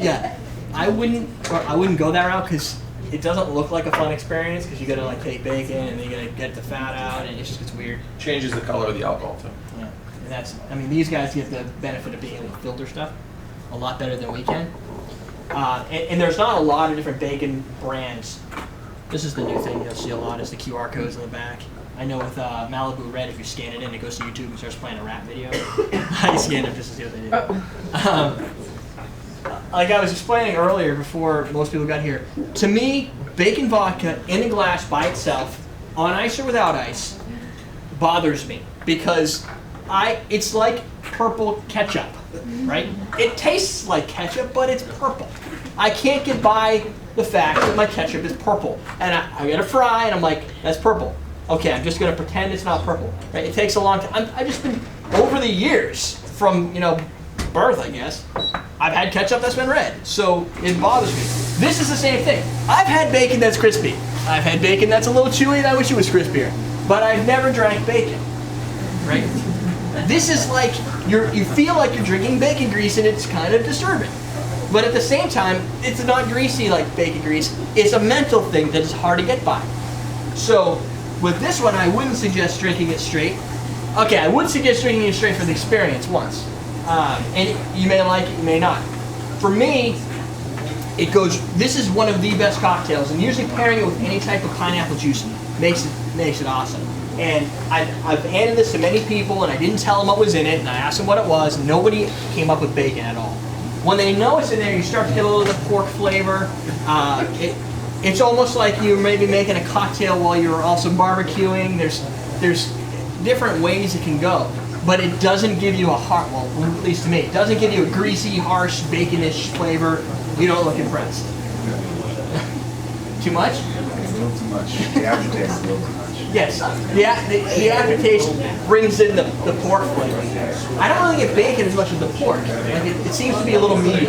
Yeah, I wouldn't go that route because it doesn't look like a fun experience because you gotta take bacon and then you gotta get the fat out and it just gets weird. Changes the color of the alcohol too. Yeah, and these guys get the benefit of being able to filter stuff a lot better than we can. And there's not a lot of different bacon brands. This is the new thing you'll see a lot is the QR codes in the back. I know with Malibu Red, if you scan it in, it goes to YouTube and starts playing a rap video. I scanned it just to see what they did. Like I was explaining earlier before most people got here, to me, bacon vodka in a glass by itself, on ice or without ice, bothers me because it's like purple ketchup, right? It tastes like ketchup, but it's purple. I can't get by the fact that my ketchup is purple. And I get a fry and I'm like, that's purple. Okay, I'm just gonna pretend it's not purple, right? It takes a long time. I've just been, over the years, from, birth, I guess, I've had ketchup that's been red, so it bothers me. This is the same thing. I've had bacon that's crispy. I've had bacon that's a little chewy and I wish it was crispier. But I've never drank bacon, right? This is like, you feel like you're drinking bacon grease and it's kind of disturbing. But at the same time, it's not greasy like bacon grease. It's a mental thing that is hard to get by. So with this one, I wouldn't suggest drinking it straight. Okay, I would suggest drinking it straight for the experience once. And you may like it, you may not. For me, this is one of the best cocktails, and usually pairing it with any type of pineapple juice makes it awesome. And I've handed this to many people, and I didn't tell them what was in it, and I asked them what it was, and nobody came up with bacon at all. When they know it's in there, you start to get a little bit of pork flavor. It's almost like you're maybe making a cocktail while you're also barbecuing. There's different ways it can go, but it doesn't give you at least to me, it doesn't give you a greasy, harsh, baconish flavor. You don't look impressed. Too much? It's a little too much. The aftertaste is a little too much. Yes, the aftertaste brings in the pork flavor. I don't really get bacon as much as the pork. Like it seems to be a little meaty.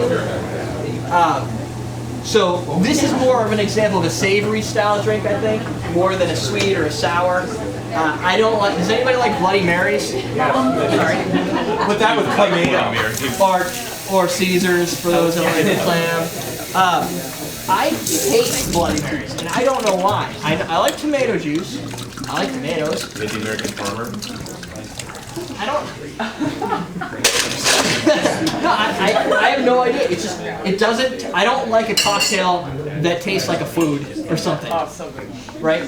So this is more of an example of a savory style drink, I think, more than a sweet or a sour. I don't like. Does anybody like Bloody Marys? Yeah. Sorry. Put that with tomato. Or Caesars for those that like clam. I hate Bloody Marys, and I don't know why. I like tomato juice. I like tomatoes. The American farmer. I don't. No, I have no idea. It's just, it doesn't. I don't like a cocktail that tastes like a food or something. Right?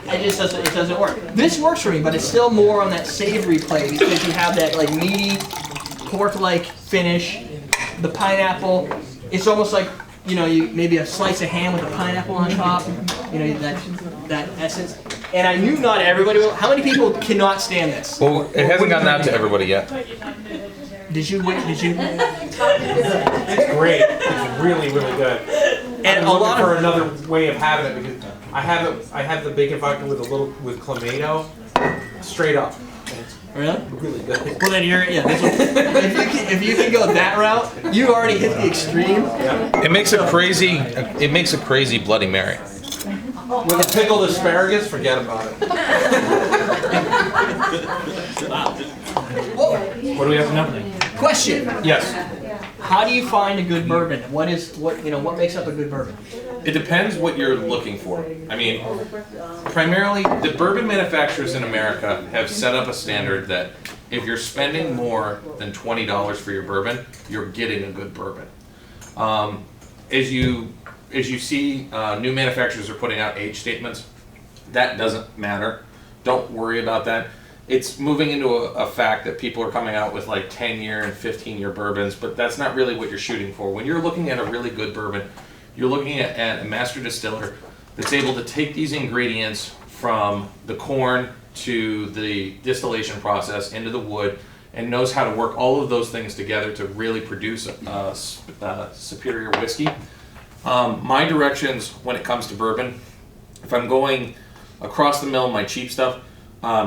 It doesn't work. This works for me, but it's still more on that savory play because you have that like meaty pork-like finish. The pineapple. It's almost like you maybe a slice of ham with a pineapple on top. That essence. And I knew not everybody will. How many people cannot stand this? Well, it hasn't gotten out to everybody yet. Did you? It's great. It's really, really good. And I'm looking for another way of having it because I have the bacon vodka with clamato, straight up. Really? Really good. Well then if you can go that route, you already hit the extreme. Yeah. It makes a crazy Bloody Mary. With a pickled asparagus, forget about it. Wow. What do we have now? Question. Yes. How do you find a good bourbon? What makes up a good bourbon? It depends what you're looking for. I mean, primarily, the bourbon manufacturers in America have set up a standard that if you're spending more than $20 for your bourbon, you're getting a good bourbon. As you see, new manufacturers are putting out age statements. That doesn't matter. Don't worry about that. It's moving into a fact that people are coming out with like 10-year and 15-year bourbons, but that's not really what you're shooting for. When you're looking at a really good bourbon, you're looking at a master distiller that's able to take these ingredients from the corn to the distillation process into the wood and knows how to work all of those things together to really produce a superior whiskey. My directions when it comes to bourbon, if I'm going across the mill, my cheap stuff,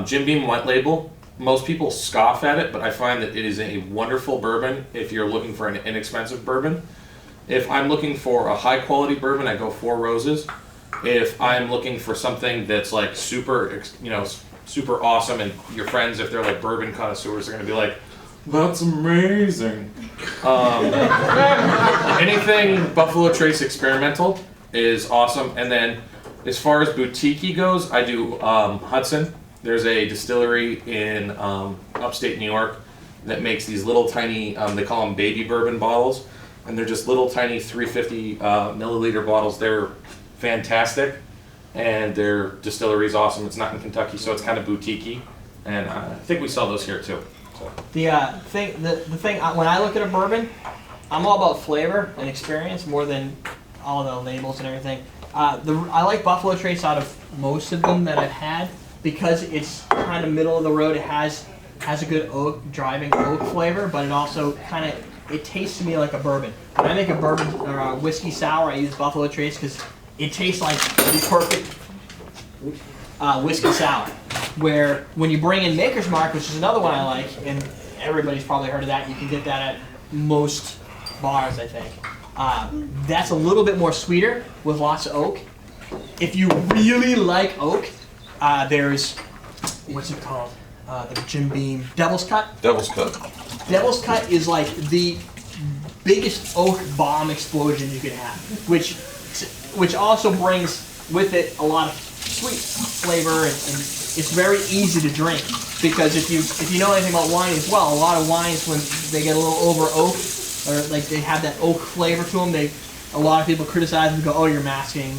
Jim Beam White Label, most people scoff at it, but I find that it is a wonderful bourbon if you're looking for an inexpensive bourbon. If I'm looking for a high quality bourbon, I go Four Roses. If I'm looking for something that's like super awesome, and your friends, if they're like bourbon connoisseurs, are going to be like, that's amazing. Anything Buffalo Trace Experimental is awesome. And then as far as boutique goes, I do Hudson. There's a distillery in upstate New York that makes these little tiny, they call them baby bourbon bottles. And they're just little tiny 350 milliliter bottles. They're fantastic. And their distillery is awesome. It's not in Kentucky, so it's kind of boutique-y. And I think we sell those here too. So. The thing, when I look at a bourbon, I'm all about flavor and experience more than all the labels and everything. I like Buffalo Trace out of most of them that I've had because it's kind of middle of the road. It has a good driving oak flavor, but it also it tastes to me like a bourbon. When I make a bourbon or a whiskey sour, I use Buffalo Trace because it tastes like the perfect whiskey sour. Where when you bring in Maker's Mark, which is another one I like, and everybody's probably heard of that, you can get that at most bars, I think. That's a little bit more sweeter with lots of oak. If you really like oak, there's, what's it called? The Jim Beam Devil's Cut. Devil's Cut. Devil's Cut is like the biggest oak bomb explosion you can have, which also brings with it a lot of sweet flavor, and it's very easy to drink because if you know anything about wine as well, a lot of wines when they get a little over oak or like they have that oak flavor to them, a lot of people criticize them and go, oh, you're masking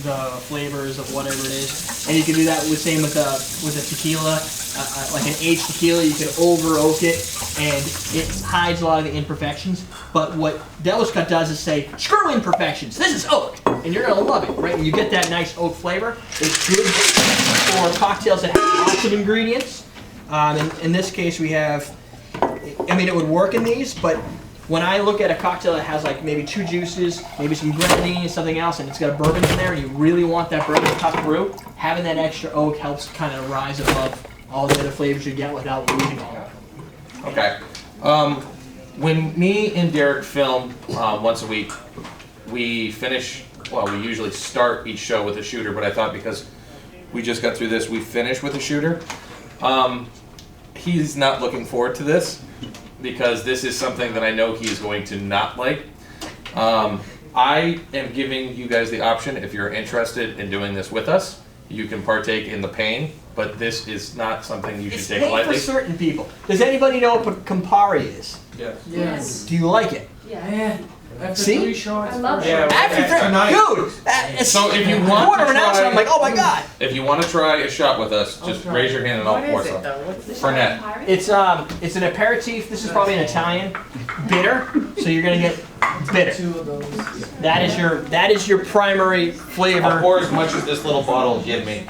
the flavors of whatever it is, and you can do that with same with a tequila, like an aged tequila. You can over oak it, and it hides a lot of the imperfections. But what Devil's Cut does is say, screw imperfections. This is oak, and you're gonna love it, right? And you get that nice oak flavor. It's good for cocktails that have lots of ingredients. In this case, we have. I mean, it would work in these, but when I look at a cocktail that has like maybe 2 juices, maybe some grenadine and something else, and it's got a bourbon in there, and you really want that bourbon to cut through, having that extra oak helps kind of rise above all the other flavors you get without losing all. Okay. When me and Derek film once a week, we usually start each show with a shooter, but I thought because we just got through this, we finish with a shooter. He's not looking forward to this because this is something that I know he's going to not like. I am giving you guys the option, if you're interested in doing this with us, you can partake in the pain, but this is not something you should take lightly. It's pain for certain people. Does anybody know what Campari is? Yes. Yes. Do you like it? Yeah. After See? 3 shots. I love it. Yeah, Dude! So if you want quarter to of an ounce, try- I'm like, oh my god! If you want to try a shot with us, just raise your hand and I'll What pour is some. it though? What's the Fernet. It's an aperitif. This is probably an Italian bitter, so you're gonna get bitter. 2 of those. That is your primary I'll flavor. pour as much as this little bottle will give me.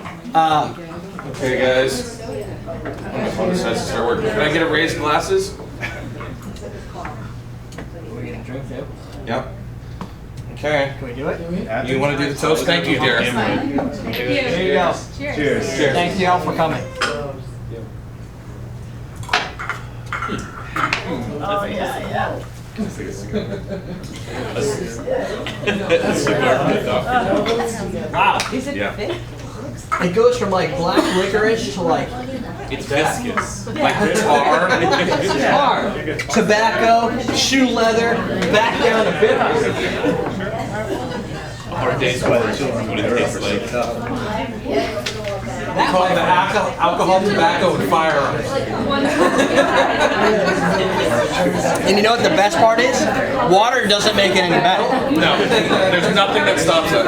Okay, guys. My phone decides to start working. Can I get a raised glasses? We're gonna drink too. Yep. Okay. Can we do it? You want to do the toast? Thank you, Derek. Thank you. There you go. Cheers. Cheers. Thank you all for coming. Oh yeah. Wow. Is it Yeah. thick? It goes from like black licorice to like It's viscous. Like tar. tar, tobacco, shoe leather, back down to bitter. Hard days by the children, what it tastes like. That Call it might the alcohol, tobacco, and firearms. And you know what the best part is? Water doesn't make it any better. No, there's nothing that stops it.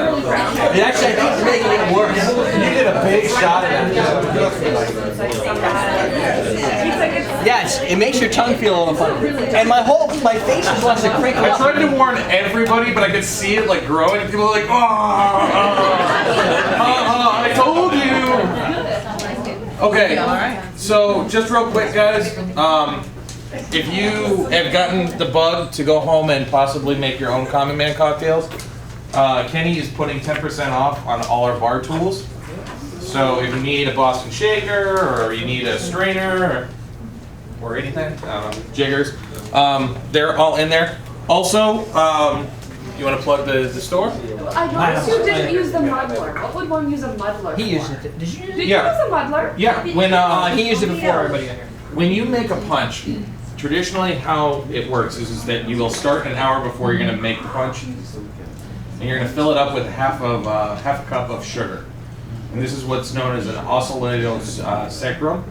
It actually, I think, it's making it worse. You did a big shot of that. Yes, it makes your tongue feel a little funny. And my face just wants to crinkle I up. tried to warn everybody, but I could see it like growing, and people were like, I told you. Okay, so just real quick, guys. If you have gotten the bug to go home and possibly make your own Common Man cocktails, Kenny is putting 10% off on all our bar tools. So if you need a Boston shaker, or you need a strainer, or anything, jiggers, they're all in there. Also, you want to plug the store? I noticed you didn't use the muddler. What would one use a muddler He used for? it. Did you use it? Did Yeah. you use a muddler? Yeah, when He used it before everybody got here. when you make a punch, traditionally how it works is that you will start an hour before you're going to make the punch, and you're going to fill it up with half a cup of sugar. And this is what's known as an oscillatos sacrum.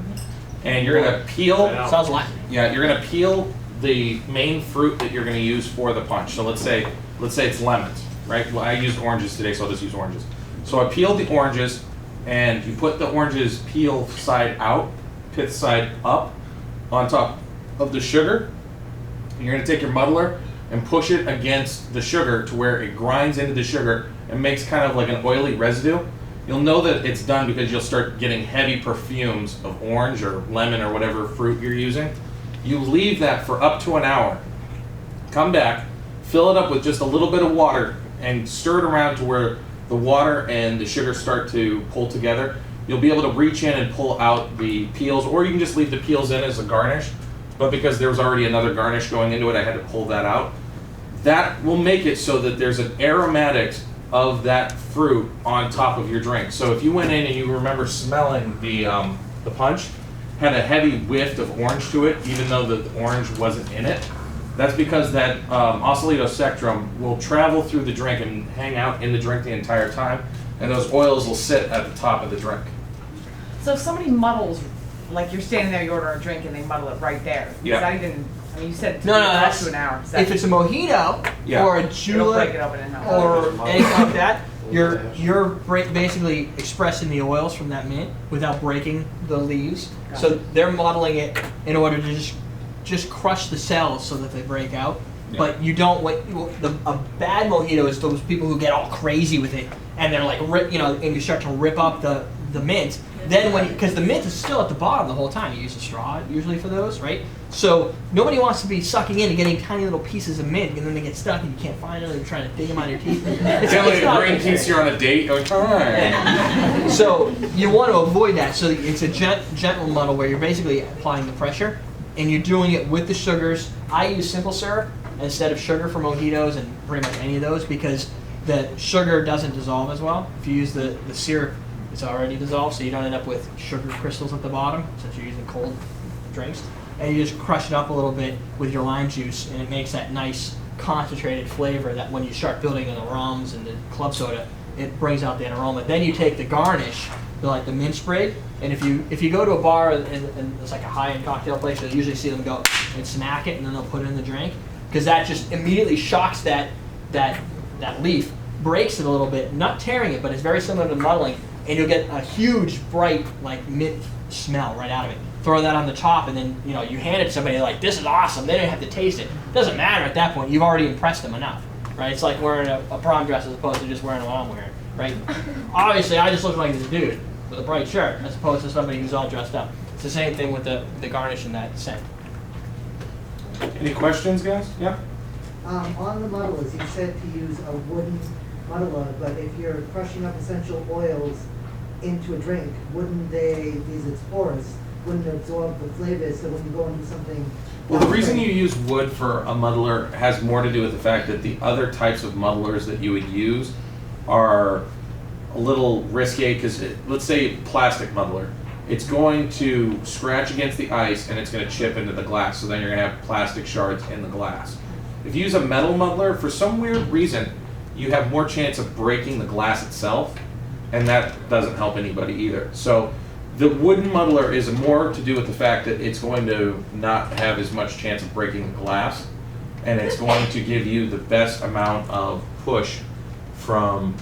And you're going to peel. Sounds like. Yeah, you're going to peel the main fruit that you're going to use for the punch. So let's say it's lemons, right? Well, I used oranges today, so I'll just use oranges. So I peeled the oranges, and you put the oranges peel side out, pith side up, on top of the sugar. And you're going to take your muddler, and push it against the sugar to where it grinds into the sugar and makes kind of like an oily residue, you'll know that it's done because you'll start getting heavy perfumes of orange or lemon or whatever fruit you're using. You leave that for up to an hour. Come back, fill it up with just a little bit of water and stir it around to where the water and the sugar start to pull together. You'll be able to reach in and pull out the peels, or you can just leave the peels in as a garnish. But because there was already another garnish going into it, I had to pull that out. That will make it so that there's an aromatics of that fruit on top of your drink. So if you went in and you remember smelling the punch, had a heavy whiff of orange to it, even though the orange wasn't in it, that's because that oxalate spectrum will travel through the drink and hang out in the drink the entire time, and those oils will sit at the top of the drink. So if somebody muddles, like you're standing there, you order a drink and they muddle it right there. Yeah. Is that even, I mean, you said No, up that's to an hour. Is that, if it's a mojito Yeah. or a it'll break julep it open and help. or anything like that, you're basically expressing the oils from that mint without breaking the leaves. So they're muddling it in order to just crush the cells so that they break out. Yeah. But you don't a bad mojito is those people who get all crazy with it and they're like and you start to rip up the mint. Then because the mint is still at the bottom the whole time, you use a straw usually for those, right? So nobody wants to be sucking in and getting tiny little pieces of mint, and then they get stuck and you can't find them. And you're trying to dig them out of your teeth. It's like a green piece you're on a date. You're like, "Hi." So you want to avoid that. So it's a gentle muddle where you're basically applying the pressure, and you're doing it with the sugars. I use simple syrup instead of sugar for mojitos and pretty much any of those because the sugar doesn't dissolve as well. If you use the syrup, it's already dissolved, so you don't end up with sugar crystals at the bottom since you're using cold drinks. And you just crush it up a little bit with your lime juice, and it makes that nice concentrated flavor that when you start building in the rums and the club soda, it brings out that aroma. Then you take the garnish, like the mint sprig, and if you go to a bar and it's like a high-end cocktail place, you'll usually see them go and smack it, and then they'll put it in the drink, because that just immediately shocks that leaf, breaks it a little bit, not tearing it, but it's very similar to muddling, and you'll get a huge, bright, like mint smell right out of it. Throw that on the top, and then you hand it to somebody like, this is awesome. They don't have to taste it. Doesn't matter at that point. You've already impressed them enough, right? It's like wearing a prom dress as opposed to just wearing what I'm wearing, right? Obviously, I just look like this dude with a bright shirt as opposed to somebody who's all dressed up. It's the same thing with the garnish in that scent. Any questions, guys? Yeah? On the muddlers, you said to use a wooden muddler, but if you're crushing up essential oils into a drink, wouldn't these it's porous, wouldn't absorb the flavors, so when you go into something... Well, the reason you use wood for a muddler has more to do with the fact that the other types of muddlers that you would use are a little risque, because let's say plastic muddler. It's going to scratch against the ice and it's going to chip into the glass, so then you're going to have plastic shards in the glass. If you use a metal muddler, for some weird reason, you have more chance of breaking the glass itself, and that doesn't help anybody either. So the wooden muddler is more to do with the fact that it's going to not have as much chance of breaking the glass, and it's going to give you the best amount of push from,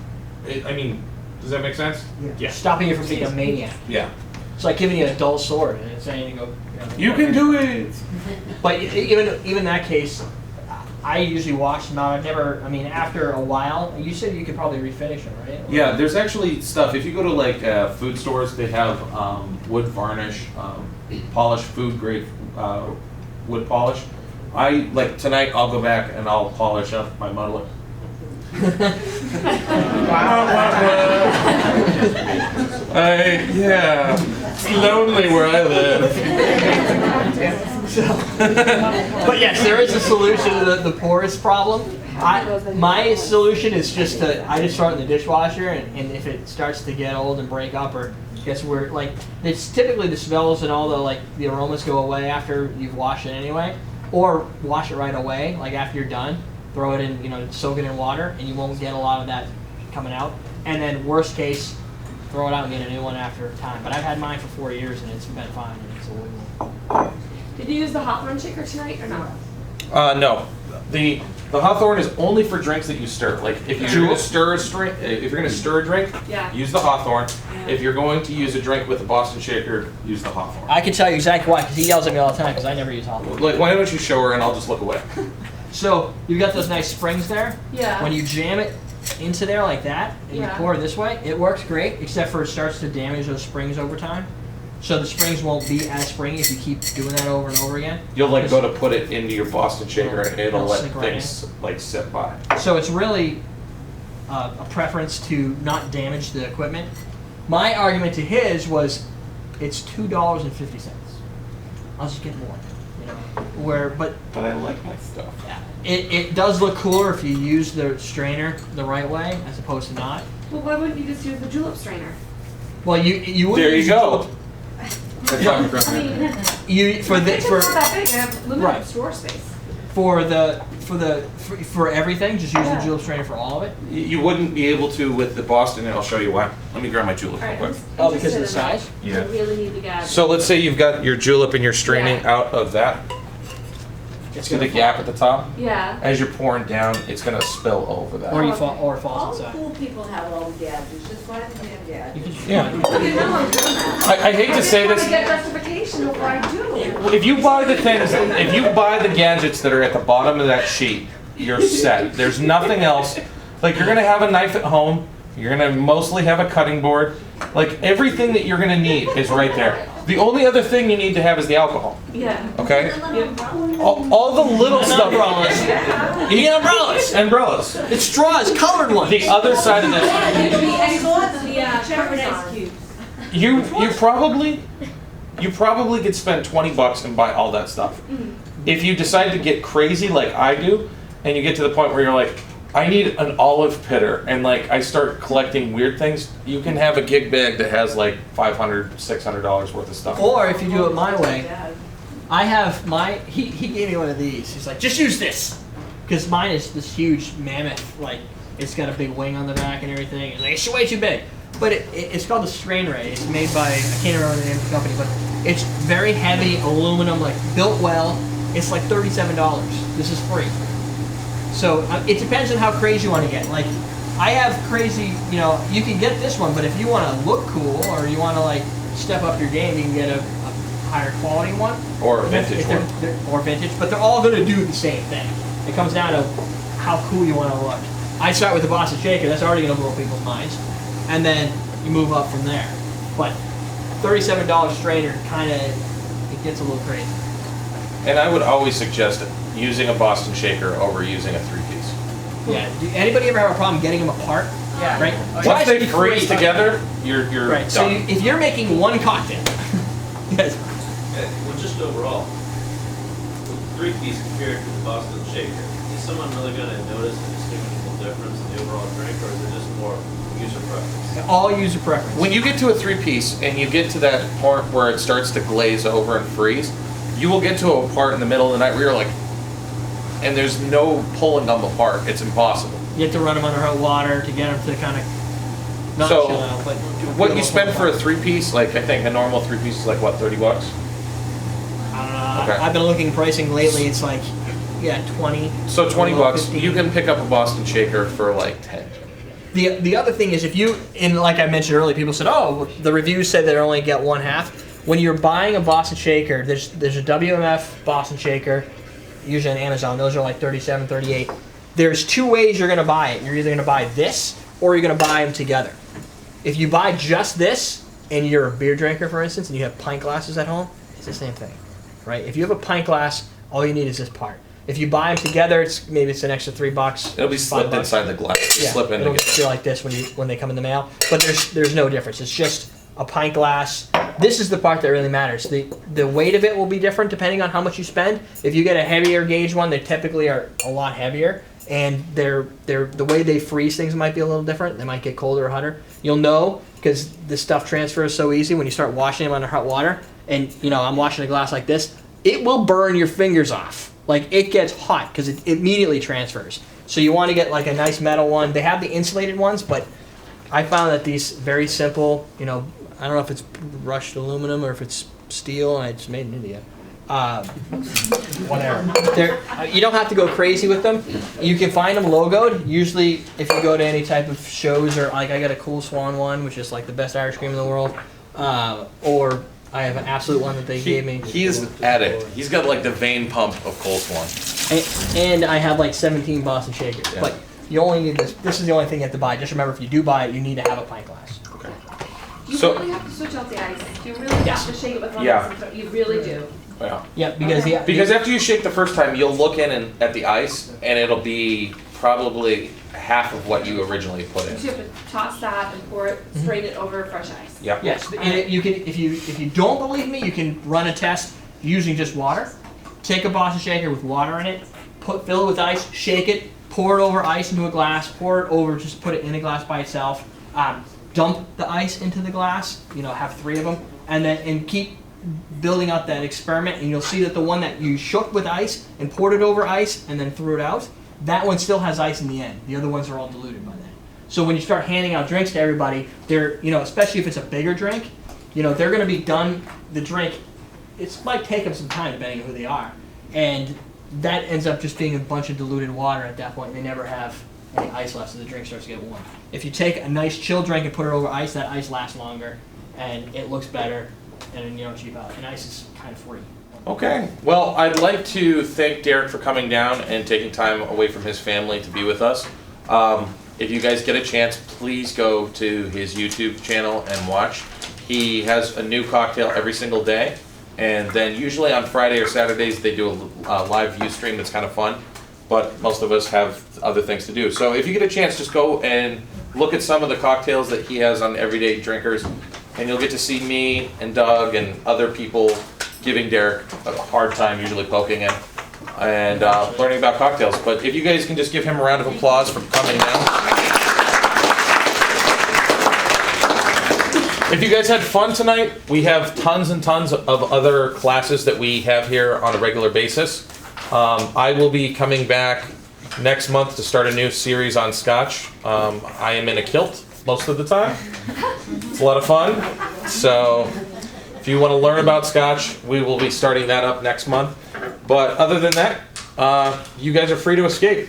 I mean, does that make sense? Yeah. Stopping you from being a maniac. Yeah. It's like giving you a dull sword and it's saying You can do it! But even in that case, I usually wash them out. After a while, you said you could probably refinish them, right? Yeah, there's actually stuff. If you go to like food stores, they have wood varnish, polished food grade wood polish. Tonight I'll go back and I'll polish up my muddler. It's lonely where I live. But yes, there is a solution to the porous problem. My solution is I just throw it in the dishwasher, and if it starts to get old and break up or gets weird, it's typically the smells and all the aromas go away after you've washed it anyway, or wash it right away, like after you're done. Throw it in, soak it in water, and you won't get a lot of that coming out. And then worst case, throw it out and get a new one after time. But I've had mine for 4 years, and it's been fine. And it's Did you use the Hawthorne shaker tonight or not? No. The Hawthorne is only for drinks that you stir. Like if you're going to stir a drink, Yeah. use the Hawthorne. Yeah. If you're going to use a drink with a Boston shaker, use the Hawthorne. I can tell you exactly why, because he yells at me all the time, because I never use Hawthorne. Why don't you show her and I'll just look away? So you've got those nice springs there. Yeah. When you jam it into there like that, and you Yeah. pour it this way, it works great, except for it starts to damage those springs over time. So the springs won't be as springy if you keep doing that over and over again. You'll like go to put it into your Boston shaker and it'll It'll let sink right things like sit by. So it's really a preference to not damage the equipment. My argument to his was, it's $2.50. I'll just get more, you know. But I like my stuff. it does look cooler if you use the strainer the right way as opposed to not. Well, why wouldn't you just use the julep strainer? Well, you wouldn't. There you use go. I mean, You for the it's for not that big. I have limited Right. store space. for everything. Just use the julep strainer for all of it. You wouldn't be able to with the Boston, and I'll show you why. Let me grab my julep All real right. quick. Oh, because of the size? Yeah. I really need the gas. So let's say you've got your julep and you're straining Yeah. out of that. It's See the gonna gap at the top? Yeah. As you're pouring down, it's gonna spill over that. or you fall or it All falls the inside. cool people have all the gadgets, just buy the damn gadgets. You can just Yeah. You know I'm doing that. I hate to say I this. just want to get justification before I do. If you buy the things, if you buy the gadgets that are at the bottom of that sheet, you're set. There's nothing else. Like you're gonna have a knife at home. You're gonna mostly have a cutting board. Like everything that you're gonna need is right there. The only other thing you need to have is the alcohol. Yeah. Okay? All the little stuff. umbrellas. You need umbrellas. Umbrellas. It's straws, colored ones. The other side of this, Covered ice cubes. you probably could spend $20 and buy all that stuff. If you decide to get crazy like I do, and you get to the point where you're like, I need an olive pitter, and like I start collecting weird things, you can have a gig bag that has like $500, $600 worth of stuff. Or if you do it my way, I have he gave me one of these. He's like, just use this. Because mine is this huge mammoth, like, it's got a big wing on the back and everything. It's like, it's way too big. But it's called the Strain Ray. It's made by, I can't remember the name of the company, but it's very heavy, aluminum, like, built well. It's like $37. This is free. So it depends on how crazy you want to get. Like, I have crazy, you know, you can get this one, but if you want to look cool or you want to, like, step up your game, you can get a higher quality one. Or a vintage one. Or vintage, but they're all going to do the same thing. It comes down to how cool you want to look. I start with the Boston Shaker, that's already going to blow people's minds. And then you move up from there. But $37 strainer kind of, it gets a little crazy. And I would always suggest using a Boston shaker over using a 3-piece. Yeah. Do anybody ever have a problem getting them apart? Yeah. Right. Once they freeze together, you're Right. done. So if you're making one cocktail, yes. Well, just overall, with 3-piece compared to the Boston Shaker, is someone really going to notice a distinguishable difference in the overall drink, or is it just more user preference? All user preference. When you get to a 3-piece and you get to that part where it starts to glaze over and freeze, you will get to a part in the middle of the night where you're like, and there's no pulling them apart. It's impossible. You have to run them under hot water to get them to kind of not So, chill out. But what you spend for a 3-piece, like I think a normal 3-piece is like what, $30? I don't know. Okay. I've been looking pricing lately. It's like, yeah, 20. So $20, 15. you can pick up a Boston shaker for like 10. The other thing is if you, and like I mentioned earlier, people said, oh, the reviews said they only get one half. When you're buying a Boston Shaker, there's a WMF Boston Shaker, usually on Amazon. Those are like $37, $38. There's two ways you're going to buy it. You're either going to buy this or you're going to buy them together. If you buy just this and you're a beer drinker, for instance, and you have pint glasses at home, it's the same thing, right? If you have a pint glass, all you need is this part. If you buy them together, maybe it's an extra $3. It'll be slipped $5. inside the glass. Just slip in it'll together. feel like this when they come in the mail. But there's no difference. It's just a pint glass. This is the part that really matters. The weight of it will be different depending on how much you spend. If you get a heavier gauge one, they typically are a lot heavier, and the way they freeze things might be a little different. They might get colder or hotter. You'll know because this stuff transfers so easy when you start washing them under hot water. And you know, I'm washing a glass like this. It will burn your fingers off. Like it gets hot because it immediately transfers. So you want to get like a nice metal one. They have the insulated ones, but I found that these very simple, you know, I don't know if it's brushed aluminum or if it's steel, and it's made in India. Whatever. You don't have to go crazy with them. You can find them logoed. Usually, if you go to any type of shows, or like I got a Cool Swan one, which is like the best Irish cream in the world, or I have an Absolute one that they gave me. He's at it. He's got like the vein pump of Cold Swan. And I have like 17 Boston shakers. Yeah. But you only need this. This is the only thing you have to buy. Just remember, if you do buy it, you need to have a pint glass. Okay. You So- really have to switch out the ice. You really Yes. have to shake it with one Yeah. ice. And throw- you really do. Yeah. Yeah, because Okay. Because after you shake the first time, you'll look in and, at the ice, and it'll be probably half of what you originally put in. You have to toss that and pour it, strain it over fresh ice. Yeah. yes, and you can if you don't believe me, you can run a test using just water. Take a Boston shaker with water in it, fill it with ice, shake it, pour it over ice into a glass, pour it over, just put it in a glass by itself. Dump the ice into the glass. Have 3 of them, and keep building out that experiment. And you'll see that the one that you shook with ice and poured it over ice and then threw it out, that one still has ice in the end. The other ones are all diluted by then. So when you start handing out drinks to everybody, they're especially if it's a bigger drink, they're going to be done the drink. It might take them some time depending on who they are, and that ends up just being a bunch of diluted water at that point. And they never have any ice left, so the drink starts to get warm. If you take a nice chill drink and put it over ice, that ice lasts longer, and it looks better, and cheap out. And ice is kind of free. Okay. Well, I'd like to thank Derek for coming down and taking time away from his family to be with us. If you guys get a chance, please go to his YouTube channel and watch. He has a new cocktail every single day, and then usually on Friday or Saturdays they do a live view stream that's kind of fun, but most of us have other things to do. So if you get a chance, just go and look at some of the cocktails that he has on Everyday Drinkers, and you'll get to see me and Doug and other people giving Derek a hard time, usually poking him, and learning about cocktails. But if you guys can just give him a round of applause for coming down. If you guys had fun tonight, we have tons and tons of other classes that we have here on a regular basis. I will be coming back next month to start a new series on Scotch. I am in a kilt most of the time. It's a lot of fun. So if you want to learn about Scotch, we will be starting that up next month. But other than that, you guys are free to escape.